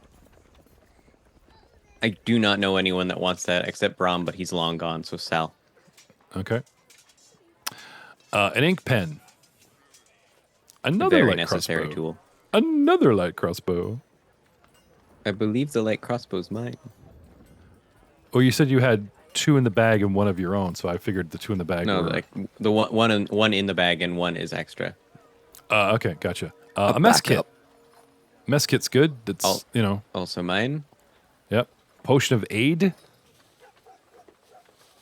Speaker 5: I do not know anyone that wants that except Brom, but he's long gone, so sell.
Speaker 1: Okay. An ink pen. Another
Speaker 5: Very
Speaker 1: light
Speaker 5: necessary
Speaker 1: crossbow.
Speaker 5: tool.
Speaker 1: Another light crossbow.
Speaker 5: I believe the light crossbow's mine.
Speaker 1: Oh, you said you had 2 in the bag and 1 of your own, so I figured the 2 in the bag
Speaker 5: No,
Speaker 1: were...
Speaker 5: like the one in the bag and 1 is extra.
Speaker 1: Okay, gotcha. A mess kit. Mess kit's good. It's,
Speaker 5: Also mine.
Speaker 1: Yep. Potion of aid.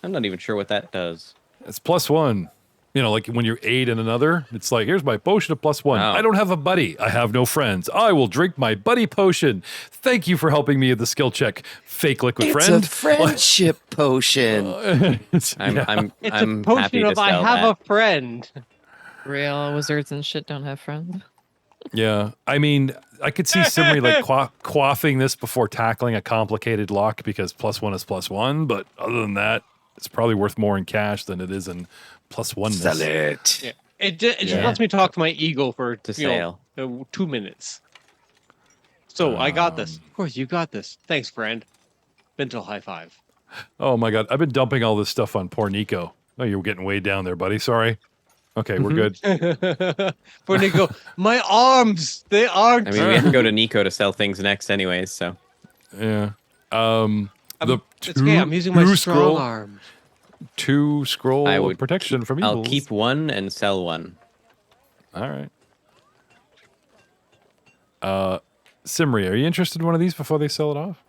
Speaker 5: I'm not even sure what that does.
Speaker 1: It's +1. Like when you aid in another, it's like, here's my potion of +1.
Speaker 5: Wow.
Speaker 1: I don't have a buddy. I have no friends. I will drink my buddy potion. Thank you for helping me with the skill check, fake liquid friend.
Speaker 4: It's a friendship potion.
Speaker 5: I'm
Speaker 3: It's
Speaker 5: I'm
Speaker 3: a potion
Speaker 5: happy to
Speaker 3: of I
Speaker 5: sell
Speaker 3: have
Speaker 5: that.
Speaker 3: a friend.
Speaker 2: Real wizards and shit don't have friends.
Speaker 1: Yeah. I mean, I could see Cimri like quaffing this before tackling a complicated lock because +1 is +1. But other than that, it's probably worth more in cash than it is in +1.
Speaker 4: Sell it.
Speaker 3: Yeah. It just lets me talk to my ego for
Speaker 5: To sale.
Speaker 3: 2 minutes. So I got this. Of course, you got this. Thanks, friend. Mental high five.
Speaker 1: Oh my God. I've been dumping all this stuff on poor Nico. Oh, you're getting way down there, buddy. Sorry. Okay, we're good.
Speaker 3: For Nico, my arms, they aren't.
Speaker 5: I mean, we have to go to Nico to sell things next anyways, so.
Speaker 1: Yeah.
Speaker 3: It's okay, I'm using my strong
Speaker 1: scroll,
Speaker 3: arms.
Speaker 1: 2 scroll
Speaker 5: I
Speaker 1: of
Speaker 5: would-
Speaker 1: protection from
Speaker 5: I'll
Speaker 1: evils.
Speaker 5: keep 1 and sell 1.
Speaker 1: All right. Cimri, are you interested in one of these before they sell it off?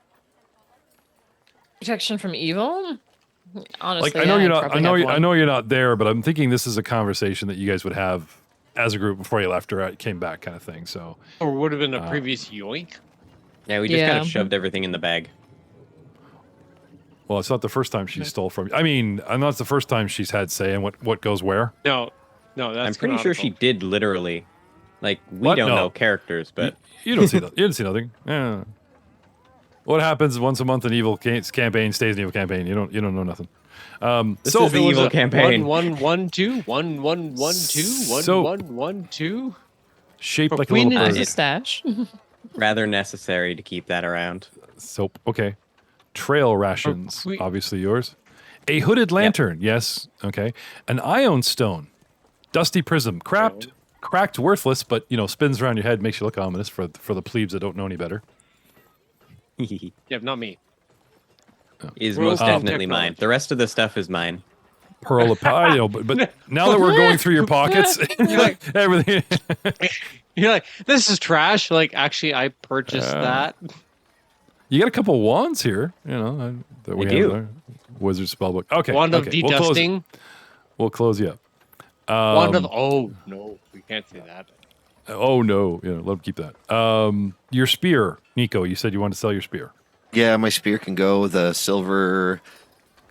Speaker 2: protection from evil. Honestly,
Speaker 1: Like I know you're not.
Speaker 2: probably have one.
Speaker 1: I know you're not there, but I'm thinking this is a conversation that you guys would have as a group before you left or came back, kind of thing. So,
Speaker 3: Or would have been a previous yoink.
Speaker 5: Yeah, we just kind
Speaker 2: Yeah.
Speaker 5: of shoved everything in the bag.
Speaker 1: well, it's not the first time she stole from you. I mean, I know it's the first time she's had say in what goes where.
Speaker 3: No, that's
Speaker 5: I'm pretty sure she
Speaker 3: canonical.
Speaker 5: did literally. Like, we
Speaker 1: What?
Speaker 5: don't
Speaker 1: No.
Speaker 5: know characters, but
Speaker 1: You don't see that. You didn't see nothing. Yeah. What happens once a month in evil campaign stays in evil campaign. You don't know nothing.
Speaker 5: this
Speaker 1: So
Speaker 5: is the evil campaign.
Speaker 3: 1-1-1-2,
Speaker 1: So-
Speaker 3: 1-1-1-1-2.
Speaker 1: shaped
Speaker 3: For
Speaker 1: like a
Speaker 3: Queen
Speaker 1: little
Speaker 3: and
Speaker 1: bird.
Speaker 2: There's a stash.
Speaker 5: Rather necessary to keep that around.
Speaker 1: Soap. Okay. Trail rations.
Speaker 3: we-
Speaker 1: Obviously yours. A hooded lantern. Yes. Okay. An ion stone. Dusty prism. Cracked, worthless, but spins around your head, makes you look ominous for the plebes that don't know any better.
Speaker 3: Yeah, not me.
Speaker 5: Is
Speaker 3: World
Speaker 5: most
Speaker 3: of
Speaker 5: definitely mine.
Speaker 3: technology.
Speaker 5: The rest of the stuff is mine.
Speaker 1: Pearl of pie. But now that we're going through your pockets, everything.
Speaker 3: You're like, this is trash. Like, actually, I purchased that.
Speaker 1: You got a couple wands here. That we
Speaker 5: I
Speaker 1: have
Speaker 5: do.
Speaker 1: there. Wizard spellbook. Okay.
Speaker 3: Wand of
Speaker 1: okay.
Speaker 3: dedusting.
Speaker 1: We'll close you up.
Speaker 3: Wand of. Oh, no. We can't say that.
Speaker 1: Oh no, let him keep that. Your spear, Nico. You said you wanted to sell your spear.
Speaker 4: Yeah, my spear can go. The silver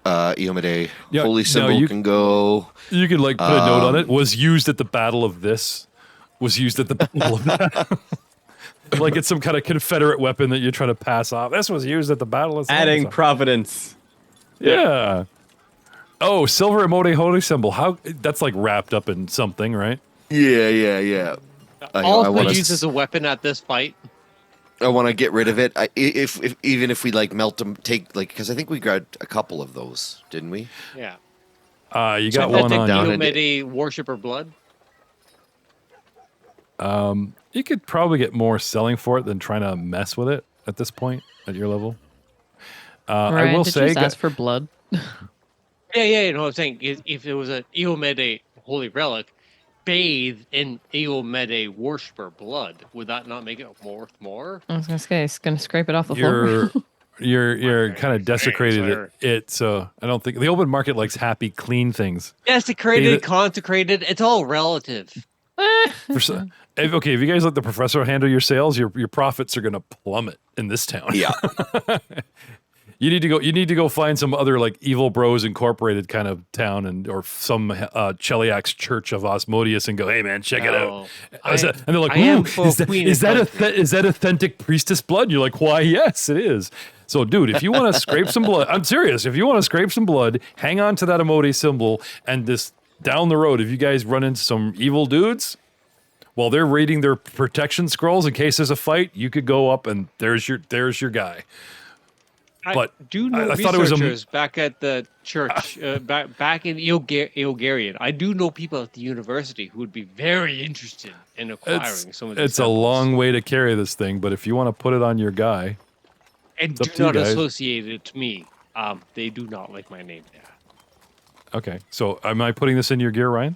Speaker 4: Iomade
Speaker 1: Yeah,
Speaker 4: holy
Speaker 1: no,
Speaker 4: symbol
Speaker 1: you-
Speaker 4: can go.
Speaker 1: You could put a note on it. Was used at the battle of this. Was used at the battle of that. Like it's some kind of Confederate weapon that you're trying to pass off. This was used at the battle of.
Speaker 5: Adding
Speaker 1: so-and-so.
Speaker 5: Providence.
Speaker 1: Yeah. Oh, silver emote holy symbol. How that's like wrapped up in something, right?
Speaker 4: Yeah.
Speaker 3: Also
Speaker 4: wanna
Speaker 3: used as a weapon at this fight.
Speaker 4: I want to get rid of it. If even if we melt them, because I think we got a couple of those, didn't we?
Speaker 3: Yeah.
Speaker 1: You got
Speaker 4: I'll
Speaker 1: one
Speaker 4: take
Speaker 1: on
Speaker 4: down
Speaker 1: you.
Speaker 4: and-
Speaker 3: Iomade worshiper blood.
Speaker 1: You could probably get more selling for it than trying to mess with it at this point at your level. I will
Speaker 2: did
Speaker 1: say,
Speaker 2: you just ask for blood?
Speaker 3: Yeah. No, I'm saying if it was an Iomade holy relic, bathe in Iomade worshiper blood, would that not make it worth more?
Speaker 2: I was gonna say, it's gonna scrape it off the floor.
Speaker 1: you're kind of desecrated
Speaker 3: sir.
Speaker 1: it. So I don't think the open market likes happy, clean things.
Speaker 3: Desecrated,
Speaker 1: Bathe it-
Speaker 3: consecrated, it's all relative.
Speaker 1: If you guys let the professor handle your sales, your profits are going to plummet in this town.
Speaker 4: Yeah.
Speaker 1: You need to go find some other Evil Bros Incorporated kind of town or some Cheliax Church of Osmodius and go, hey man, check it out. And they're like,
Speaker 3: I am
Speaker 1: ooh,
Speaker 3: for Queen
Speaker 1: is
Speaker 3: and
Speaker 1: that authentic priestess blood? And you're like, why? Yes, it is. So, dude, if you want to scrape some blood, I'm serious. If you want to scrape some blood, hang on to that emote symbol, and this down the road, if you guys run into some evil dudes, while they're reading their protection scrolls in case there's a fight, you could go up and there's your guy. But
Speaker 3: I do know
Speaker 1: I thought it was
Speaker 3: researchers back at the church, back in Ilgarian. I do know people at the university who would be very interested in acquiring some of these
Speaker 1: It's a
Speaker 3: symbols.
Speaker 1: long way to carry this thing, but if you want to put it on your guy,
Speaker 3: And
Speaker 1: it's up
Speaker 3: do
Speaker 1: to you
Speaker 3: not
Speaker 1: guys.
Speaker 3: associate it to me. They do not like my name. Yeah.
Speaker 1: okay. So am I putting this in your gear, Ryan?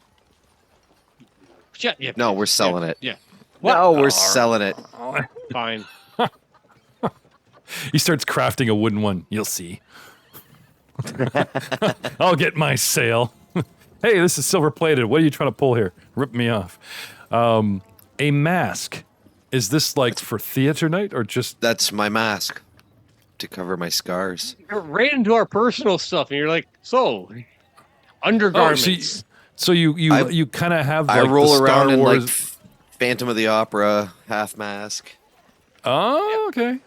Speaker 3: Yeah.
Speaker 4: No, we're selling it.
Speaker 3: Yeah.
Speaker 4: No, we're selling it.
Speaker 3: Fine.
Speaker 1: He starts crafting a wooden one. You'll see. I'll get my sale. Hey, this is silver plated. What are you trying to pull here? Rip me off. A mask. Is this for theater night or just?
Speaker 4: That's my mask to cover my scars.
Speaker 3: You're right into our personal stuff, and you're like, undergarments.
Speaker 1: So you kind of have.
Speaker 4: I
Speaker 1: the
Speaker 4: roll
Speaker 1: Star
Speaker 4: around in
Speaker 1: Wars...
Speaker 4: Phantom of the Opera half mask.
Speaker 1: Oh, okay.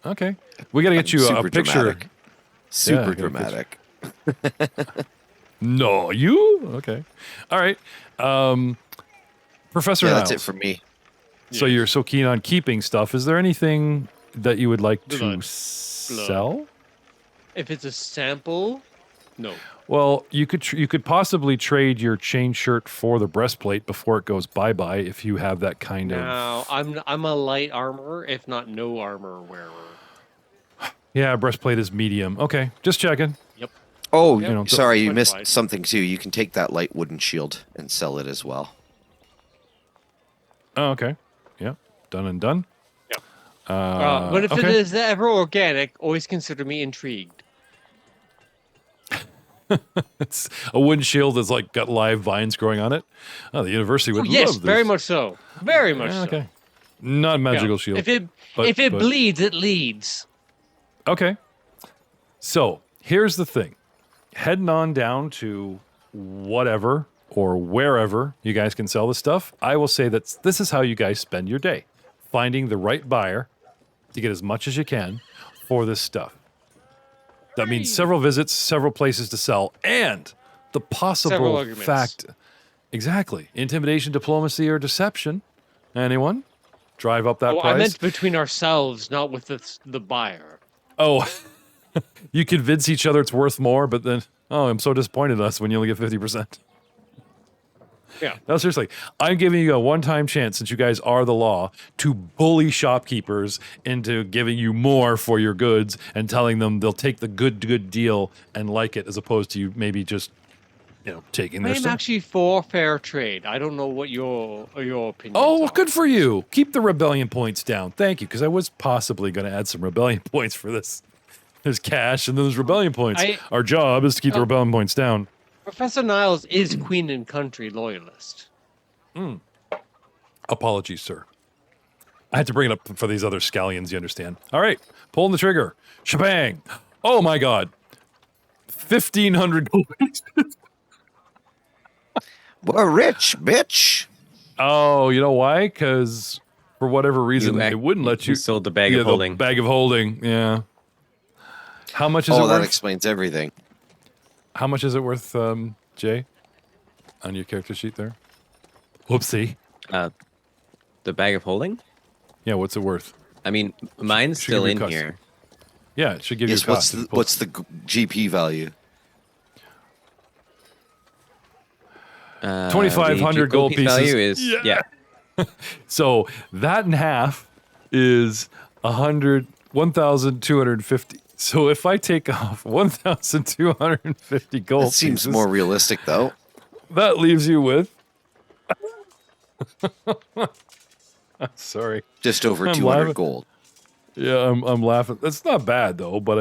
Speaker 1: Okay. We got to get you a
Speaker 4: Super
Speaker 1: picture.
Speaker 4: dramatic. Super
Speaker 1: I got a
Speaker 4: dramatic.
Speaker 1: No, you? Okay. All right. Professor
Speaker 4: Yeah, that's
Speaker 1: Niles.
Speaker 4: it for me.
Speaker 1: So you're so keen on keeping stuff. Is there anything that you would like to
Speaker 3: Blood.
Speaker 1: sell?
Speaker 3: If it's a sample, no.
Speaker 1: Well, you could possibly trade your chain shirt for the breastplate before it goes bye-bye if you have that kind of...
Speaker 3: Now, I'm a light armor, if not no armor wearer.
Speaker 1: Yeah, breastplate is medium. Okay, just checking.
Speaker 4: Oh,
Speaker 1: You know,
Speaker 4: sorry, you
Speaker 3: Quite
Speaker 4: missed
Speaker 3: wide.
Speaker 4: something too. You can take that light wooden shield and sell it as well.
Speaker 1: Oh, okay. Yeah, done and done.
Speaker 3: But if
Speaker 1: okay.
Speaker 3: it is ever organic, always consider me intrigued.
Speaker 1: It's a wooden shield that's like got live vines growing on it. Oh, the university would love
Speaker 3: yes,
Speaker 1: this.
Speaker 3: very much so. Very much so.
Speaker 1: Okay. Not a magical shield.
Speaker 3: If it bleeds, it leads.
Speaker 1: Okay. So here's the thing. Heading on down to whatever or wherever you guys can sell this stuff, I will say that this is how you guys spend your day. Finding the right buyer to get as much as you can for this stuff. That means several visits, several places to sell, and the possible fact. Exactly. Intimidation, diplomacy, or deception. Anyone? Drive up that price?
Speaker 3: I meant between ourselves, not with the buyer.
Speaker 1: Oh, you convince each other it's worth more, but then, I'm so disappointed in us when you only get 50%.
Speaker 3: Yeah.
Speaker 1: No, seriously. I'm giving you a one-time chance, since you guys are the law, to bully shopkeepers into giving you more for your goods and telling them they'll take the good deal and like it, as opposed to you maybe just, taking their stuff.
Speaker 3: I'm actually for fair trade. I don't know what your opinion is.
Speaker 1: Oh, good for you. Keep the rebellion points down. Thank you, because I was possibly going to add some rebellion points for this. There's cash and there's rebellion points. Our job is to keep the rebellion points down.
Speaker 3: Professor Niles is Queen and Country loyalist.
Speaker 1: Apologies, sir. I had to bring it up for these other scallions, you understand. All right, pulling the trigger. Shebang. Oh, my God. 1,500 gold.
Speaker 4: We're rich, bitch.
Speaker 1: Oh, you know why? Because for whatever reason, it wouldn't let you.
Speaker 5: Sold the bag of holding.
Speaker 1: The bag of holding, yeah. How much is it worth?
Speaker 4: Oh, that explains everything.
Speaker 1: How much is it worth, Jay? On your character sheet there? Whoopsie.
Speaker 5: The bag of holding?
Speaker 1: Yeah, what's it worth?
Speaker 5: I mean, mine's still in here.
Speaker 1: Yeah, it should give you a
Speaker 4: what's
Speaker 1: cost.
Speaker 4: What's the GP value?
Speaker 1: 2,500 gold pieces.
Speaker 5: Value is, yeah.
Speaker 1: So that in half is 1,250. So if I take off 1,250 gold
Speaker 4: That seems
Speaker 1: pieces,
Speaker 4: more realistic, though.
Speaker 1: that leaves you with... Sorry.
Speaker 4: Just over
Speaker 1: I'm
Speaker 4: 200
Speaker 1: laughing.
Speaker 4: gold.
Speaker 1: Yeah, I'm laughing. That's not bad, though, but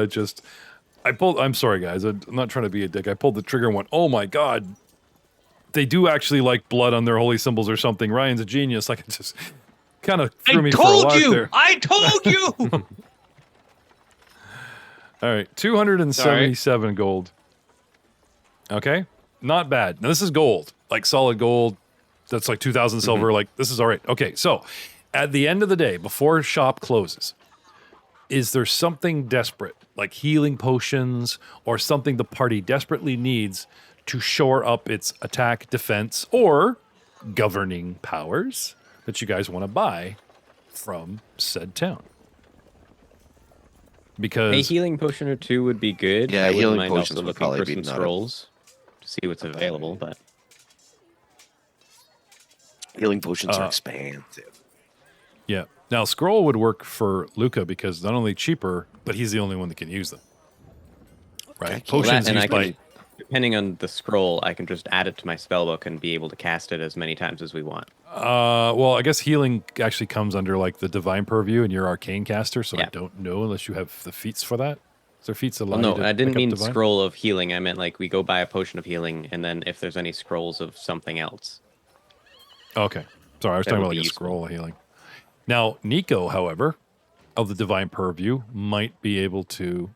Speaker 1: I'm sorry, guys. I'm not trying to be a dick. I pulled the trigger and went, oh my God. They do actually like blood on their holy symbols or something. Ryan's a genius. Like, it just kind of threw me for a loop there.
Speaker 3: I told you!
Speaker 1: All right, 277 gold. Okay, not bad. Now this is gold, like solid gold. That's like 2,000 silver. Like, this is all right. Okay, so at the end of the day, before shop closes, is there something desperate, like healing potions or something the party desperately needs to shore up its attack, defense, or governing powers that you guys want to buy from said town? Because
Speaker 5: a healing potion or two would be good.
Speaker 4: Yeah,
Speaker 5: I wouldn't
Speaker 4: healing
Speaker 5: mind
Speaker 4: potions
Speaker 5: also
Speaker 4: would
Speaker 5: looking
Speaker 4: probably
Speaker 5: for
Speaker 4: be
Speaker 5: some
Speaker 4: not a-
Speaker 5: scrolls to see what's available. But
Speaker 4: Healing potions are expensive.
Speaker 1: yeah, now scroll would work for Luca because not only cheaper, but he's the only one that can use them. Right?
Speaker 4: Okay.
Speaker 1: Potions
Speaker 5: and I
Speaker 1: used
Speaker 5: can,
Speaker 1: by
Speaker 5: depending on the scroll, I can just add it to my spellbook and be able to cast it as many times as we want.
Speaker 1: well, I guess healing actually comes under like the divine purview, and you're arcane caster, so I
Speaker 5: Yeah.
Speaker 1: don't know unless you have the feats for that. Is there feats allow
Speaker 5: Well,
Speaker 1: you
Speaker 5: no,
Speaker 1: to
Speaker 5: I didn't
Speaker 1: pick up
Speaker 5: mean
Speaker 1: divine?
Speaker 5: scroll of healing. I meant like we go buy a potion of healing, and then if there's any scrolls of something else.
Speaker 1: Okay, sorry, I was
Speaker 5: That
Speaker 1: talking
Speaker 5: would
Speaker 1: about
Speaker 5: be
Speaker 1: like a
Speaker 5: useful.
Speaker 1: scroll of healing. Now, Nico, however, of the divine purview, might be able to.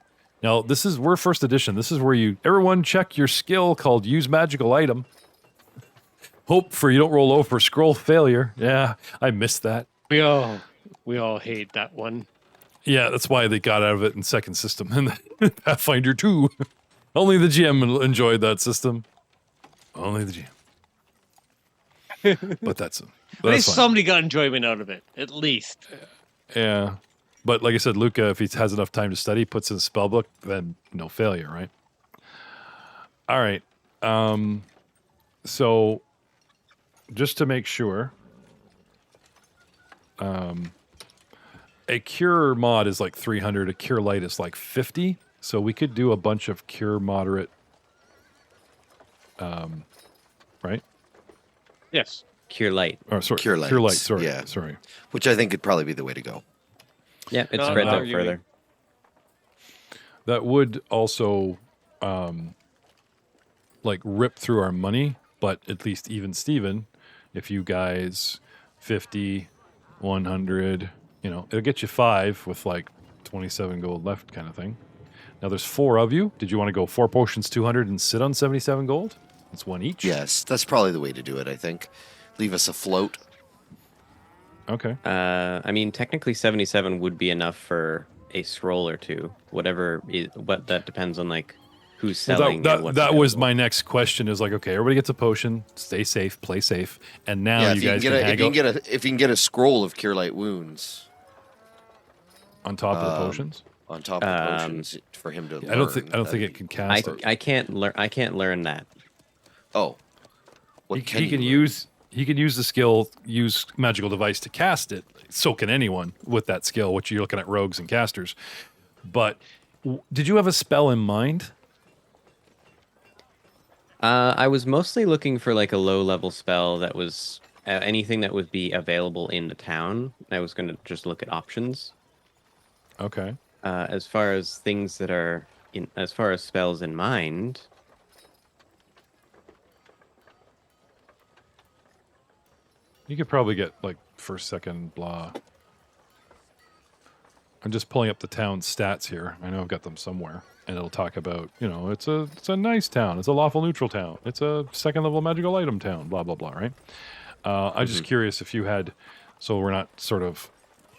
Speaker 1: Now, we're first edition. This is where everyone check your skill called use magical item. Hope for you don't roll over for scroll failure. Yeah, I missed that.
Speaker 3: We all hate that one.
Speaker 1: Yeah, that's why they got out of it in second system and Pathfinder 2. Only the GM enjoyed that system. Only the GM. But that's
Speaker 3: At least
Speaker 1: fine.
Speaker 3: somebody got enjoyment out of it. At least.
Speaker 1: Yeah. But like I said, Luca, if he has enough time to study, puts in a spell book, then no failure, right? All right. So just to make sure, a cure mod is like 300, a cure light is like 50. So we could do a bunch of cure moderate, right?
Speaker 3: Yes.
Speaker 5: Cure light.
Speaker 1: Or sorry,
Speaker 4: Cure
Speaker 1: cure light.
Speaker 4: lights,
Speaker 1: Sorry,
Speaker 4: yeah.
Speaker 1: sorry.
Speaker 4: Which I think could probably be the way to go.
Speaker 5: Yeah, it
Speaker 3: No,
Speaker 5: spreads
Speaker 3: no,
Speaker 5: out
Speaker 3: you're-
Speaker 5: further.
Speaker 1: That would also like rip through our money, but at least even Steven, if you guys 50, 100, it'll get you 5 with like 27 gold left kind of thing. Now there's 4 of you. Did you want to go 4 potions, 200 and sit on 77 gold? That's 1 each.
Speaker 4: Yes, that's probably the way to do it, I think. Leave us afloat.
Speaker 1: Okay.
Speaker 5: I mean, technically 77 would be enough for a scroll or 2. But that depends on like who's selling.
Speaker 1: That was my next question. Is like, okay, everybody gets a potion. Stay safe, play safe, and now you guys
Speaker 4: if you can get a scroll of Cure Light Wounds
Speaker 1: on top of the potions.
Speaker 4: On top of the potions for him to.
Speaker 1: I don't think it can cast it.
Speaker 5: I can't learn that.
Speaker 4: Oh,
Speaker 1: he can use the skill, use magical device to cast it. So can anyone with that skill, which you're looking at rogues and casters. But did you have a spell in mind?
Speaker 5: I was mostly looking for like a low-level spell that was anything that would be available in the town. I was going to just look at options.
Speaker 1: Okay.
Speaker 5: As far as things that are as far as spells in mind.
Speaker 1: You could probably get like first, second, blah. I'm just pulling up the town stats here. I know I've got them somewhere, and it'll talk about, it's a nice town. It's a lawful neutral town. It's a second level magical item town. Blah blah blah. Right. I'm just curious if you had, so we're not sort of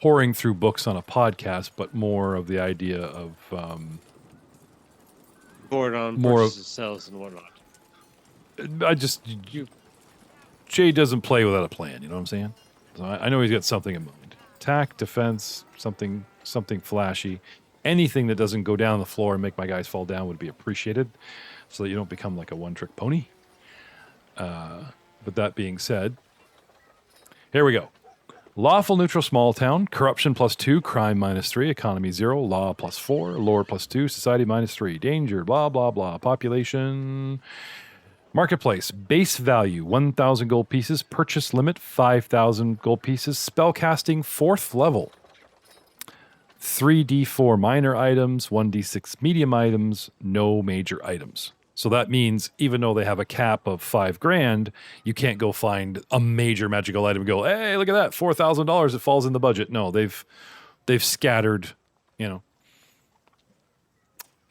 Speaker 1: pouring through books on a podcast, but more of the idea of
Speaker 3: board on purchases, sales, and whatnot.
Speaker 1: Jay doesn't play without a plan. You know what I'm saying? So I know he's got something in mind. Attack, defense, something flashy. Anything that doesn't go down the floor and make my guys fall down would be appreciated, so that you don't become like a one-trick pony. But that being said, here we go. Lawful neutral small town, corruption +2, crime -3, economy 0, law +4, lore +2, society -3, danger, blah, blah, blah, population. Marketplace, base value 1,000 gold pieces, purchase limit 5,000 gold pieces, spellcasting 4th level. 3d4 minor items, 1d6 medium items, no major items. So that means even though they have a cap of $5,000, you can't go find a major magical item and go, hey, look at that, $4,000, it falls in the budget. No, they've scattered,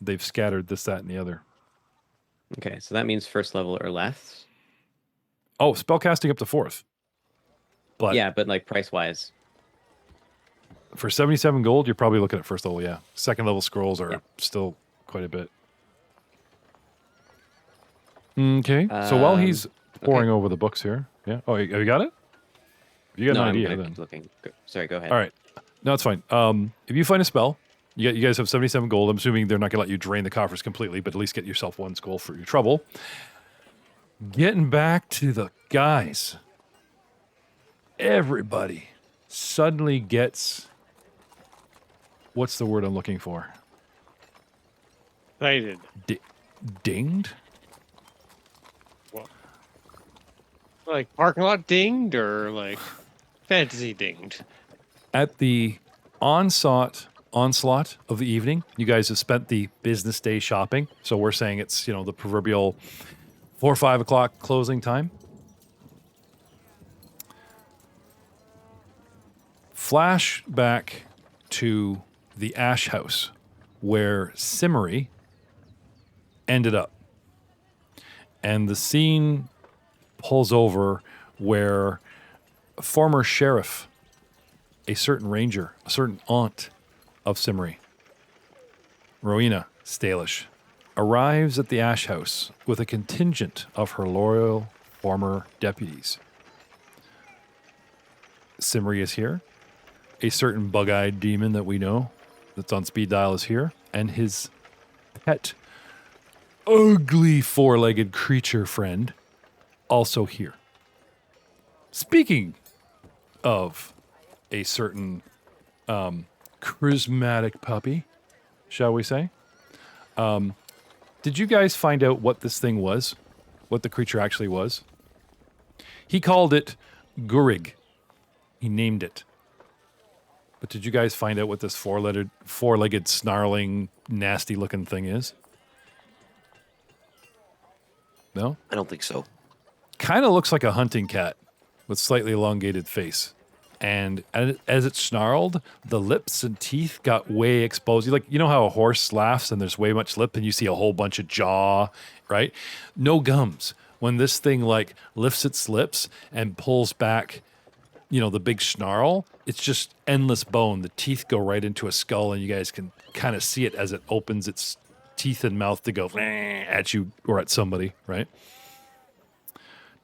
Speaker 1: they've scattered this, that, and the other.
Speaker 5: Okay, so that means first level or less.
Speaker 1: Oh, spellcasting up to 4th. But
Speaker 5: yeah, but like price-wise.
Speaker 1: For 77 gold, you're probably looking at first level, yeah. Second level scrolls are still quite a bit. Okay, so while he's poring over the books here, yeah. Oh, have you got it? You got an idea
Speaker 5: I'm
Speaker 1: then?
Speaker 5: keep looking. Sorry, go ahead.
Speaker 1: All right, no, it's fine. If you find a spell, you guys have 77 gold. I'm assuming they're not going to let you drain the coffers completely, but at least get yourself 1 skull for your trouble. Getting back to the guys, everybody suddenly gets, what's the word I'm looking for?
Speaker 3: Excited.
Speaker 1: Dinged?
Speaker 3: Like parking lot dinged or like fantasy dinged?
Speaker 1: At the onslaught of the evening, you guys have spent the business day shopping. So we're saying it's, the proverbial 4 or 5 o'clock closing time. Flashback to the Ash House where Cimri ended up. And the scene pulls over where a former sheriff, a certain ranger, a certain aunt of Cimri, Cimri Stealish, arrives at the Ash House with a contingent of her loyal former deputies. Cimri is here. A certain bug-eyed demon that we know that's on speed dial is here, and his pet, ugly 4-legged creature friend also here. Speaking of a certain charismatic puppy, shall we say, did you guys find out what this thing was? What the creature actually was? He called it Gurig. He named it. But did you guys find out what this four-legged, snarling, nasty-looking thing is? No?
Speaker 4: I don't think so.
Speaker 1: Kind of looks like a hunting cat with slightly elongated face. And as it snarled, the lips and teeth got way exposed. You know how a horse laughs and there's way much lip and you see a whole bunch of jaw, right? No gums. When this thing like lifts its lips and pulls back, the big snarl, it's just endless bone. The teeth go right into a skull and you guys can kind of see it as it opens its teeth and mouth to go at you or at somebody, right?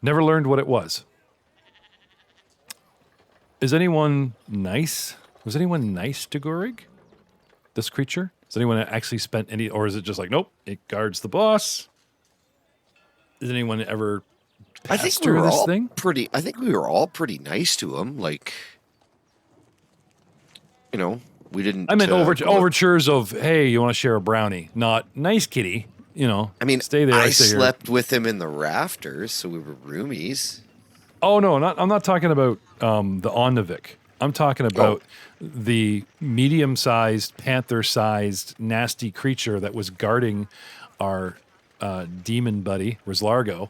Speaker 1: Never learned what it was. Is anyone nice? Was anyone nice to Gorig? This creature? Has anyone actually spent any, or is it just like, nope, it guards the boss? Did anyone ever pester this thing?
Speaker 4: I think we were all pretty nice to him. Like, we didn't.
Speaker 1: I meant overtures of, hey, you want to share a brownie? Not nice kitty.
Speaker 4: I mean,
Speaker 1: stay there.
Speaker 4: I slept with him in the rafters, so we were roomies.
Speaker 1: Oh no, I'm not talking about the Omnivik. I'm talking about the medium-sized, panther-sized, nasty creature that was guarding our demon buddy Rizlargo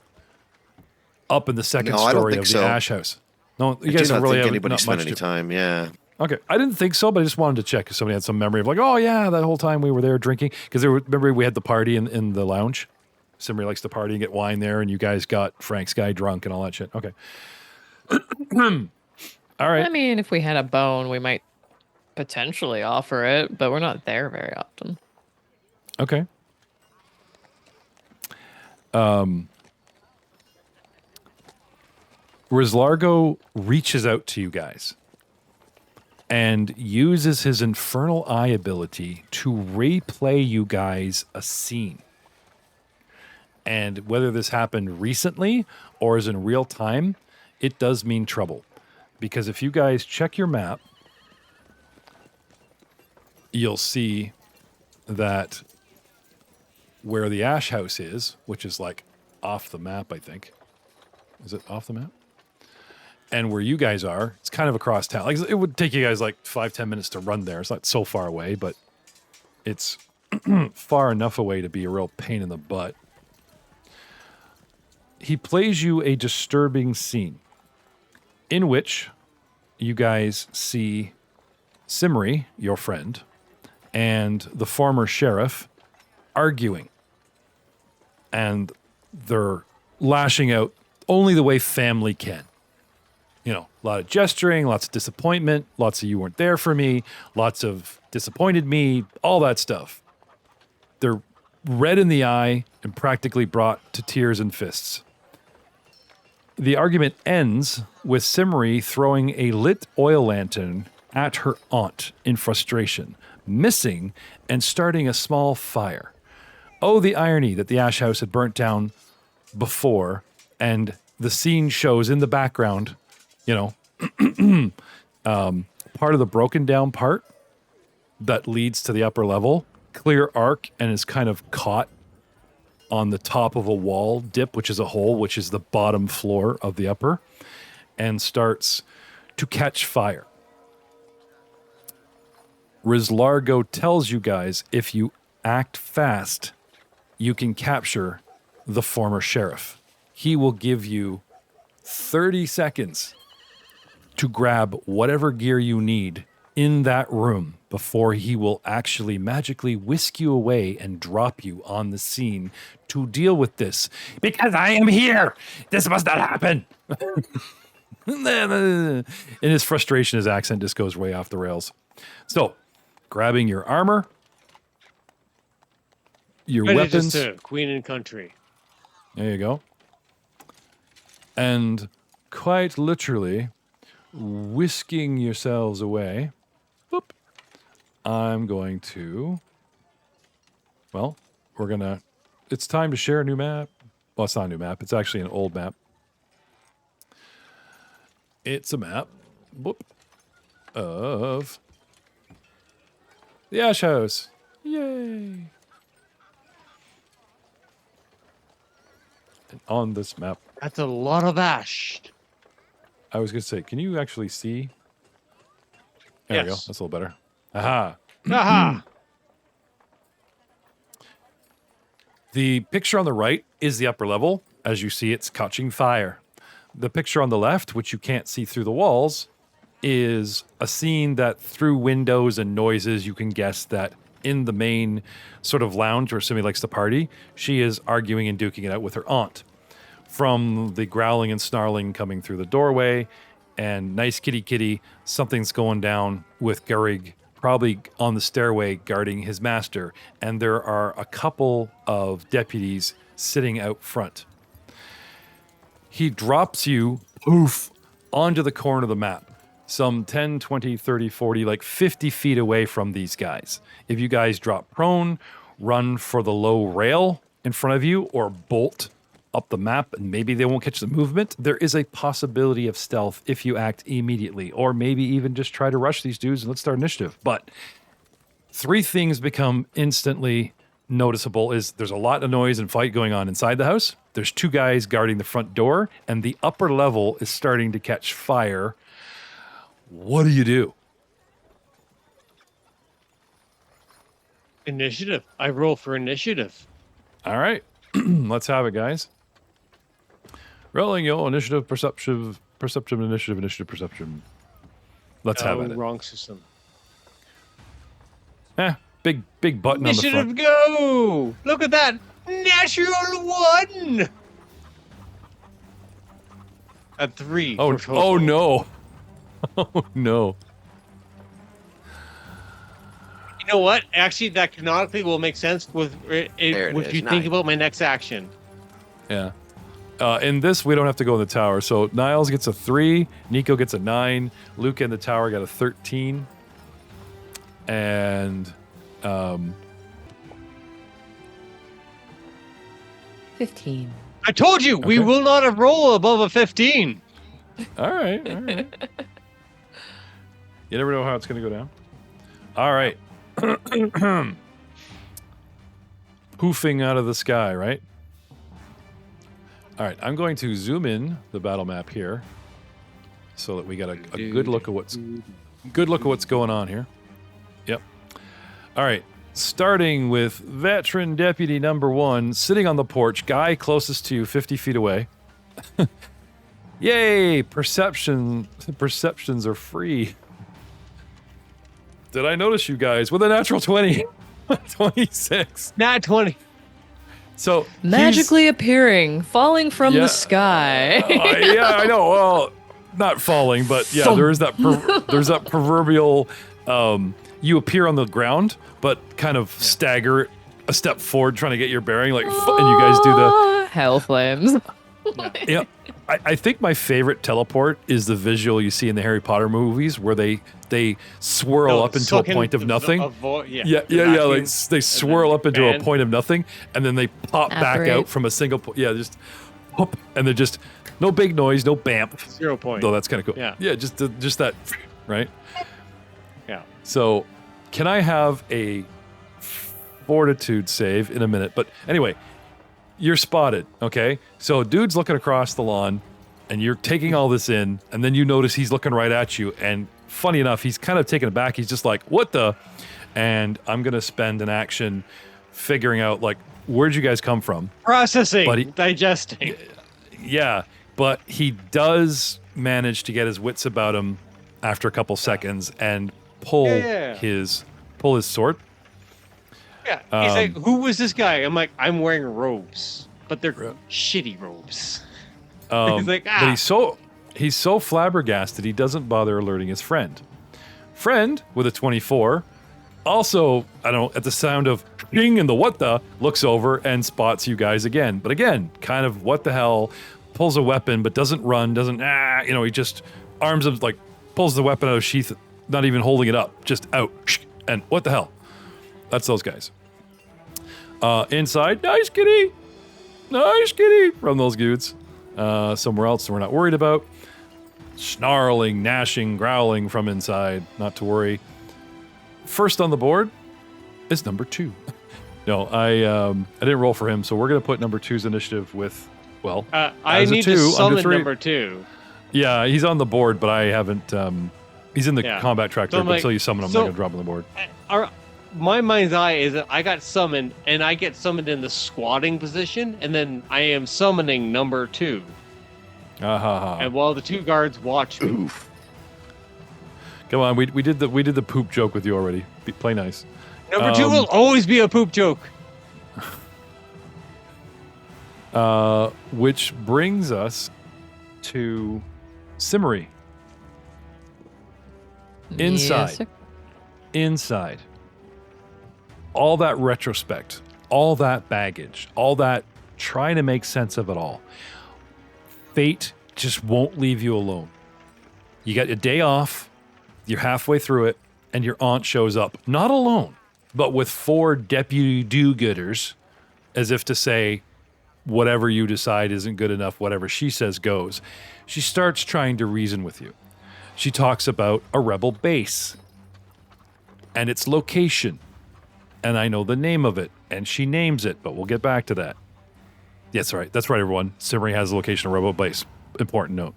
Speaker 1: up in the second story of the Ash House. No, you guys don't really have
Speaker 4: anybody spent any time. Yeah.
Speaker 1: Okay, I didn't think so, but I just wanted to check if somebody had some memory of like, oh yeah, that whole time we were there drinking because remember we had the party in the lounge. Cimri likes to party and get wine there, and you guys got Frank's guy drunk and all that shit. Okay. All right.
Speaker 2: I mean, if we had a bone, we might potentially offer it, but we're not there very often.
Speaker 1: Okay. Rizlargo reaches out to you guys and uses his Infernal Eye ability to replay you guys a scene. And whether this happened recently or is in real time, it does mean trouble. Because if you guys check your map, you'll see that where the Ash House is, which is like off the map, I think. Is it off the map? And where you guys are, it's kind of across town. Like it would take you guys like 5-10 minutes to run there. It's not so far away, but it's far enough away to be a real pain in the butt. He plays you a disturbing scene in which you guys see Cimri, your friend, and the former sheriff arguing. And they're lashing out only the way family can. A lot of gesturing, lots of disappointment, lots of you weren't there for me, lots of disappointed me, all that stuff. They're red in the eye and practically brought to tears and fists. The argument ends with Cimri throwing a lit oil lantern at her aunt in frustration, missing and starting a small fire. Oh, the irony that the Ash House had burnt down before, and the scene shows in the background, part of the broken down part that leads to the upper level, clear arc, and is kind of caught on the top of a wall dip, which is a hole, which is the bottom floor of the upper, and starts to catch fire. Rizlargo tells you guys if you act fast, you can capture the former sheriff. He will give you 30 seconds to grab whatever gear you need in that room before he will actually magically whisk you away and drop you on the scene to deal with this. Because I am here! This must not happen! In his frustration, his accent just goes way off the rails. So, grabbing your armor, your weapons.
Speaker 3: Queen and country.
Speaker 1: There you go. And quite literally, whisking yourselves away. Boop. I'm going to... Well, it's time to share a new map. Well, it's not a new map. It's actually an old map. It's a map of the Ash House. Yay! And on this map...
Speaker 3: That's a lot of ash.
Speaker 1: I was going to say, can you actually see? There we go. That's a little better. Aha.
Speaker 3: Aha.
Speaker 1: The picture on the right is the upper level. as you see it's catching fire. The picture on the left, which you can't see through the walls, is a scene that through windows and noises you can guess that in the main sort of lounge where Cimri likes to party, she is arguing and duking it out with her aunt. From the growling and snarling coming through the doorway, and nice kitty, something's going down with Gurrig, probably on the stairway guarding his master, and there are a couple of deputies sitting out front. He drops you, poof, onto the corner of the map, some 10, 20, 30, 40, like 50 feet away from these guys. If you guys drop prone, run for the low rail in front of you, or bolt up the map, and maybe they won't catch the movement, there is a possibility of stealth if you act immediately, or maybe even just try to rush these dudes and let's start initiative. But 3 things become instantly noticeable. Is there's a lot of noise and fight going on inside the house. There's 2 guys guarding the front door, and the upper level is starting to catch fire. What do?
Speaker 3: Initiative. I roll for initiative.
Speaker 1: All right. Let's have it, guys. Rolling your initiative, perception, initiative, perception. Let's have it.
Speaker 3: Wrong system.
Speaker 1: Big button
Speaker 3: initiative
Speaker 1: on the front.
Speaker 3: Go! Look at that! Natural 1! At 3.
Speaker 1: Oh no. Oh no.
Speaker 3: You know what? Actually, that canonically will make sense with if you think about my next action.
Speaker 1: Yeah. In this, we don't have to go in the tower. So Niles gets a 3, Nico gets a 9, Luke in the tower got a 13, and
Speaker 2: 15.
Speaker 3: I told you, we will not roll above a 15.
Speaker 1: All right. You never know how it's going to go down. All right. Poofing out of the sky, right? All right, I'm going to zoom in the battle map here so that we got a good look at what's going on here. Yep. All right, starting with veteran deputy number 1 sitting on the porch, guy closest to you, 50 feet away. Yay! Perceptions are free. Did I notice you guys with a natural 20? 26.
Speaker 3: Nat 20.
Speaker 1: So
Speaker 2: Magically appearing, falling from the sky.
Speaker 1: Yeah, I know. Well, not falling, but yeah, there is that. There's that proverbial. You appear on the ground, but kind of stagger a step forward, trying to get your bearing, like, and you guys do the
Speaker 2: hell flames.
Speaker 1: Yeah, I think my favorite teleport is the visual you see in the Harry Potter movies, where they swirl up into a point of nothing. Yeah. Like they swirl up into a point of nothing, and then they pop back out from a single point. Yeah, just pop, and they're just no big noise, no bamp.
Speaker 3: 0 point.
Speaker 1: Though that's kind of cool. Yeah, just that, right?
Speaker 3: Yeah.
Speaker 1: So, can I have a fortitude save in a minute? But anyway. You're spotted, okay? So dude's looking across the lawn, and you're taking all this in, and then you notice he's looking right at you, and funny enough, he's kind of taken aback. He's just like, what the? And I'm going to spend an action figuring out, like, where'd you guys come from?
Speaker 3: Processing, digesting.
Speaker 1: Yeah, but he does manage to get his wits about him after a couple seconds and pull his sword.
Speaker 3: Yeah, he's like, who was this guy? I'm like, I'm wearing robes, but they're shitty robes. He's like,
Speaker 1: But he's so flabbergasted he doesn't bother alerting his friend. Friend with a 24, also, I don't know, at the sound of ding and the what the, looks over and spots you guys again. But again, kind of what the hell, pulls a weapon, but doesn't run, he just arms him, like, pulls the weapon out of sheath, not even holding it up, just out, and what the hell? That's those guys. Inside, nice kitty from those dudes. Somewhere else we're not worried about. Snarling, gnashing, growling from inside, not to worry. First on the board is number 2. No, I didn't roll for him, so we're gonna put number 2's initiative with,
Speaker 3: I need to summon number 2.
Speaker 1: Yeah, he's on the board, but I haven't. He's in the combat track there, but until you summon him, I'm not gonna drop on the board.
Speaker 3: my mind's eye is that I got summoned, and I get summoned in the squatting position, and then I am summoning number 2. And while the 2 guards watch me.
Speaker 4: Oof.
Speaker 1: Come on, we did the poop joke with you already. Play nice.
Speaker 3: Number 2 will always be a poop joke.
Speaker 1: Which brings us to Cimri. Inside.
Speaker 2: Yes, sir.
Speaker 1: Inside. All that retrospect, all that baggage, all that trying to make sense of it all. Fate just won't leave you alone. You got your day off, you're halfway through it, and your aunt shows up, not alone, but with 4 deputy do-gooders, as if to say, whatever you decide isn't good enough, whatever she says goes. She starts trying to reason with you. She talks about a rebel base and its location. And I know the name of it, and she names it, but we'll get back to that. Yes, right. That's right, everyone. Cimri has the location of rebel base. Important note.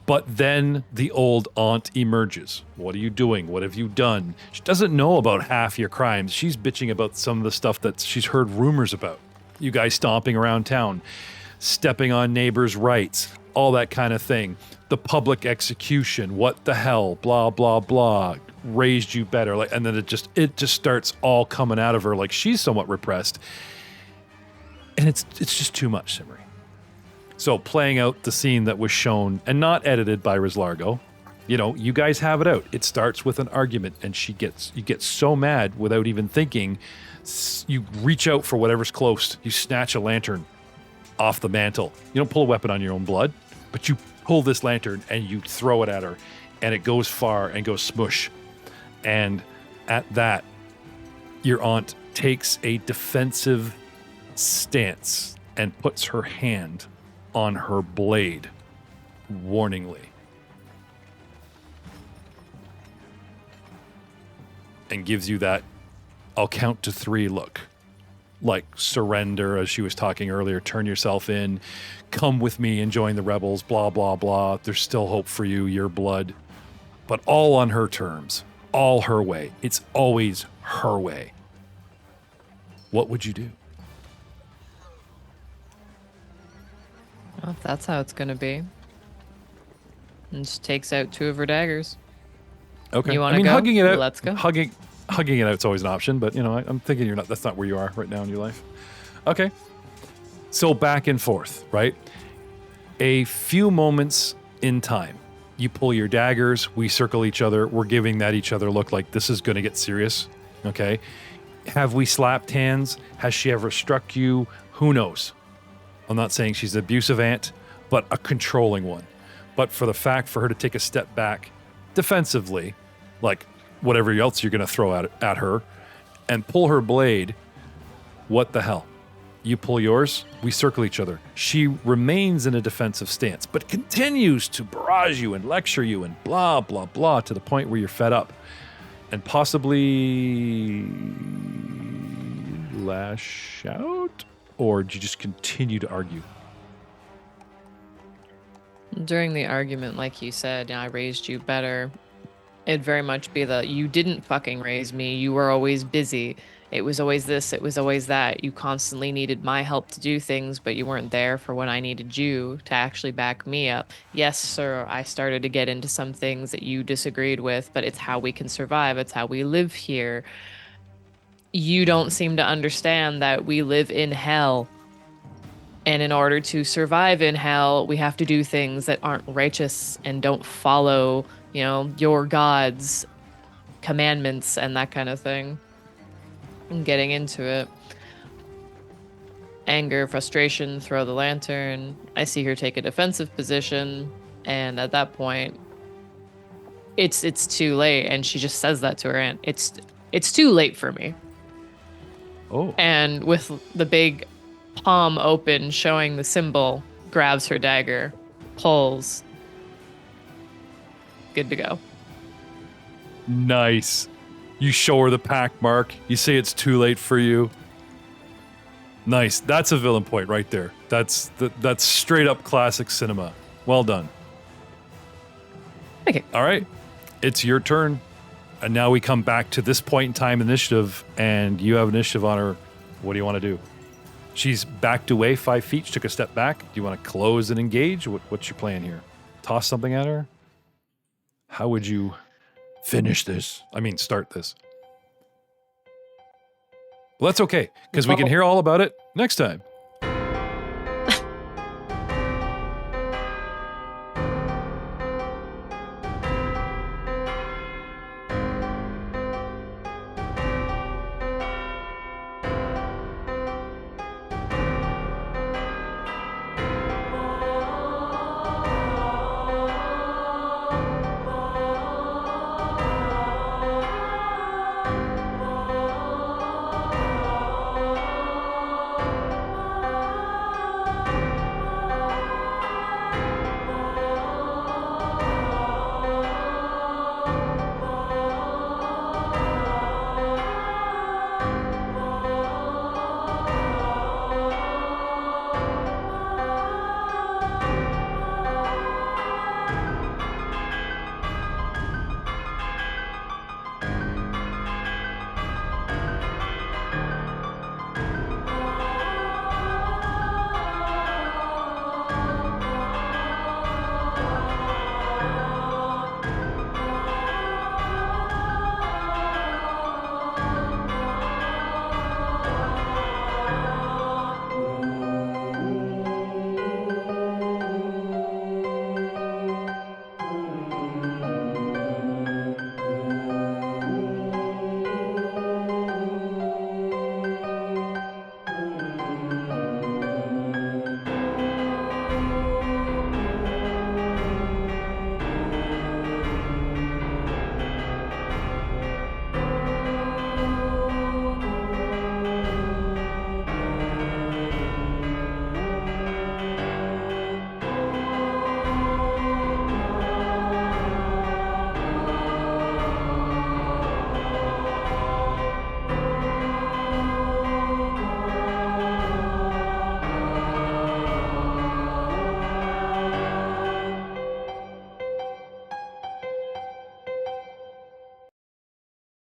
Speaker 1: But then the old aunt emerges. What are you doing? What have you done? She doesn't know about half your crimes. She's bitching about some of the stuff that she's heard rumors about. You guys stomping around town, stepping on neighbors' rights, all that kind of thing. The public execution, what the hell, blah, blah, blah, raised you better. And then it just starts all coming out of her like she's somewhat repressed. And it's just too much, Cimri. So playing out the scene that was shown and not edited by Riz Largo, you guys have it out. It starts with an argument, and you get so mad without even thinking. You reach out for whatever's close. You snatch a lantern off the mantle. You don't pull a weapon on your own blood, but you pull this lantern and you throw it at her, and it goes far and goes smush. And at that, your aunt takes a defensive stance and puts her hand on her blade, warningly. And gives you that, I'll count to 3 look. Like surrender, as she was talking earlier, turn yourself in, come with me and join the rebels, blah, blah, blah. There's still hope for you, your blood. But all on her terms, all her way. It's always her way. What would you do?
Speaker 2: Well, if that's how it's going to be. And just takes out 2 of her daggers.
Speaker 1: Okay.
Speaker 2: You want to go?
Speaker 1: Hugging it out.
Speaker 2: Let's go.
Speaker 1: Hugging it out's always an option, but I'm thinking that's not where you are right now in your life. Okay. So back and forth, right? A few moments in time. You pull your daggers, we circle each other, we're giving that each other look like this is going to get serious. Okay. Have we slapped hands? Has she ever struck you? Who knows? I'm not saying she's an abusive aunt, but a controlling one. But for the fact for her to take a step back defensively, like whatever else you're going to throw at her, and pull her blade, what the hell? You pull yours, we circle each other. She remains in a defensive stance, but continues to barrage you and lecture you and blah, blah, blah, to the point where you're fed up and possibly lash out? Or do you just continue to argue?
Speaker 2: During the argument, like you said, I raised you better. It'd very much be you didn't fucking raise me. You were always busy. It was always this, it was always that. You constantly needed my help to do things, but you weren't there for when I needed you to actually back me up. Yes, sir, I started to get into some things that you disagreed with, but it's how we can survive. It's how we live here. You don't seem to understand that we live in hell. And in order to survive in hell, we have to do things that aren't righteous and don't follow, your God's commandments and that kind of thing. And getting into it. Anger, frustration, throw the lantern. I see her take a defensive position. And at that point, it's too late. And she just says that to her aunt. It's too late for me.
Speaker 1: Oh.
Speaker 2: And with the big palm open, showing the symbol, grabs her dagger, pulls. Good to go.
Speaker 1: Nice. You show her the pack mark. You say it's too late for you. Nice. That's a villain point right there. That's straight up classic cinema. Well done.
Speaker 2: Okay.
Speaker 1: All right. It's your turn. And now we come back to this point in time initiative, and you have initiative on her. What do you want to do? She's backed away 5 feet. She took a step back. Do you want to close and engage? What's your plan here? Toss something at her? How would you finish this? I mean, start this. Well, that's okay, because we can hear all about it next time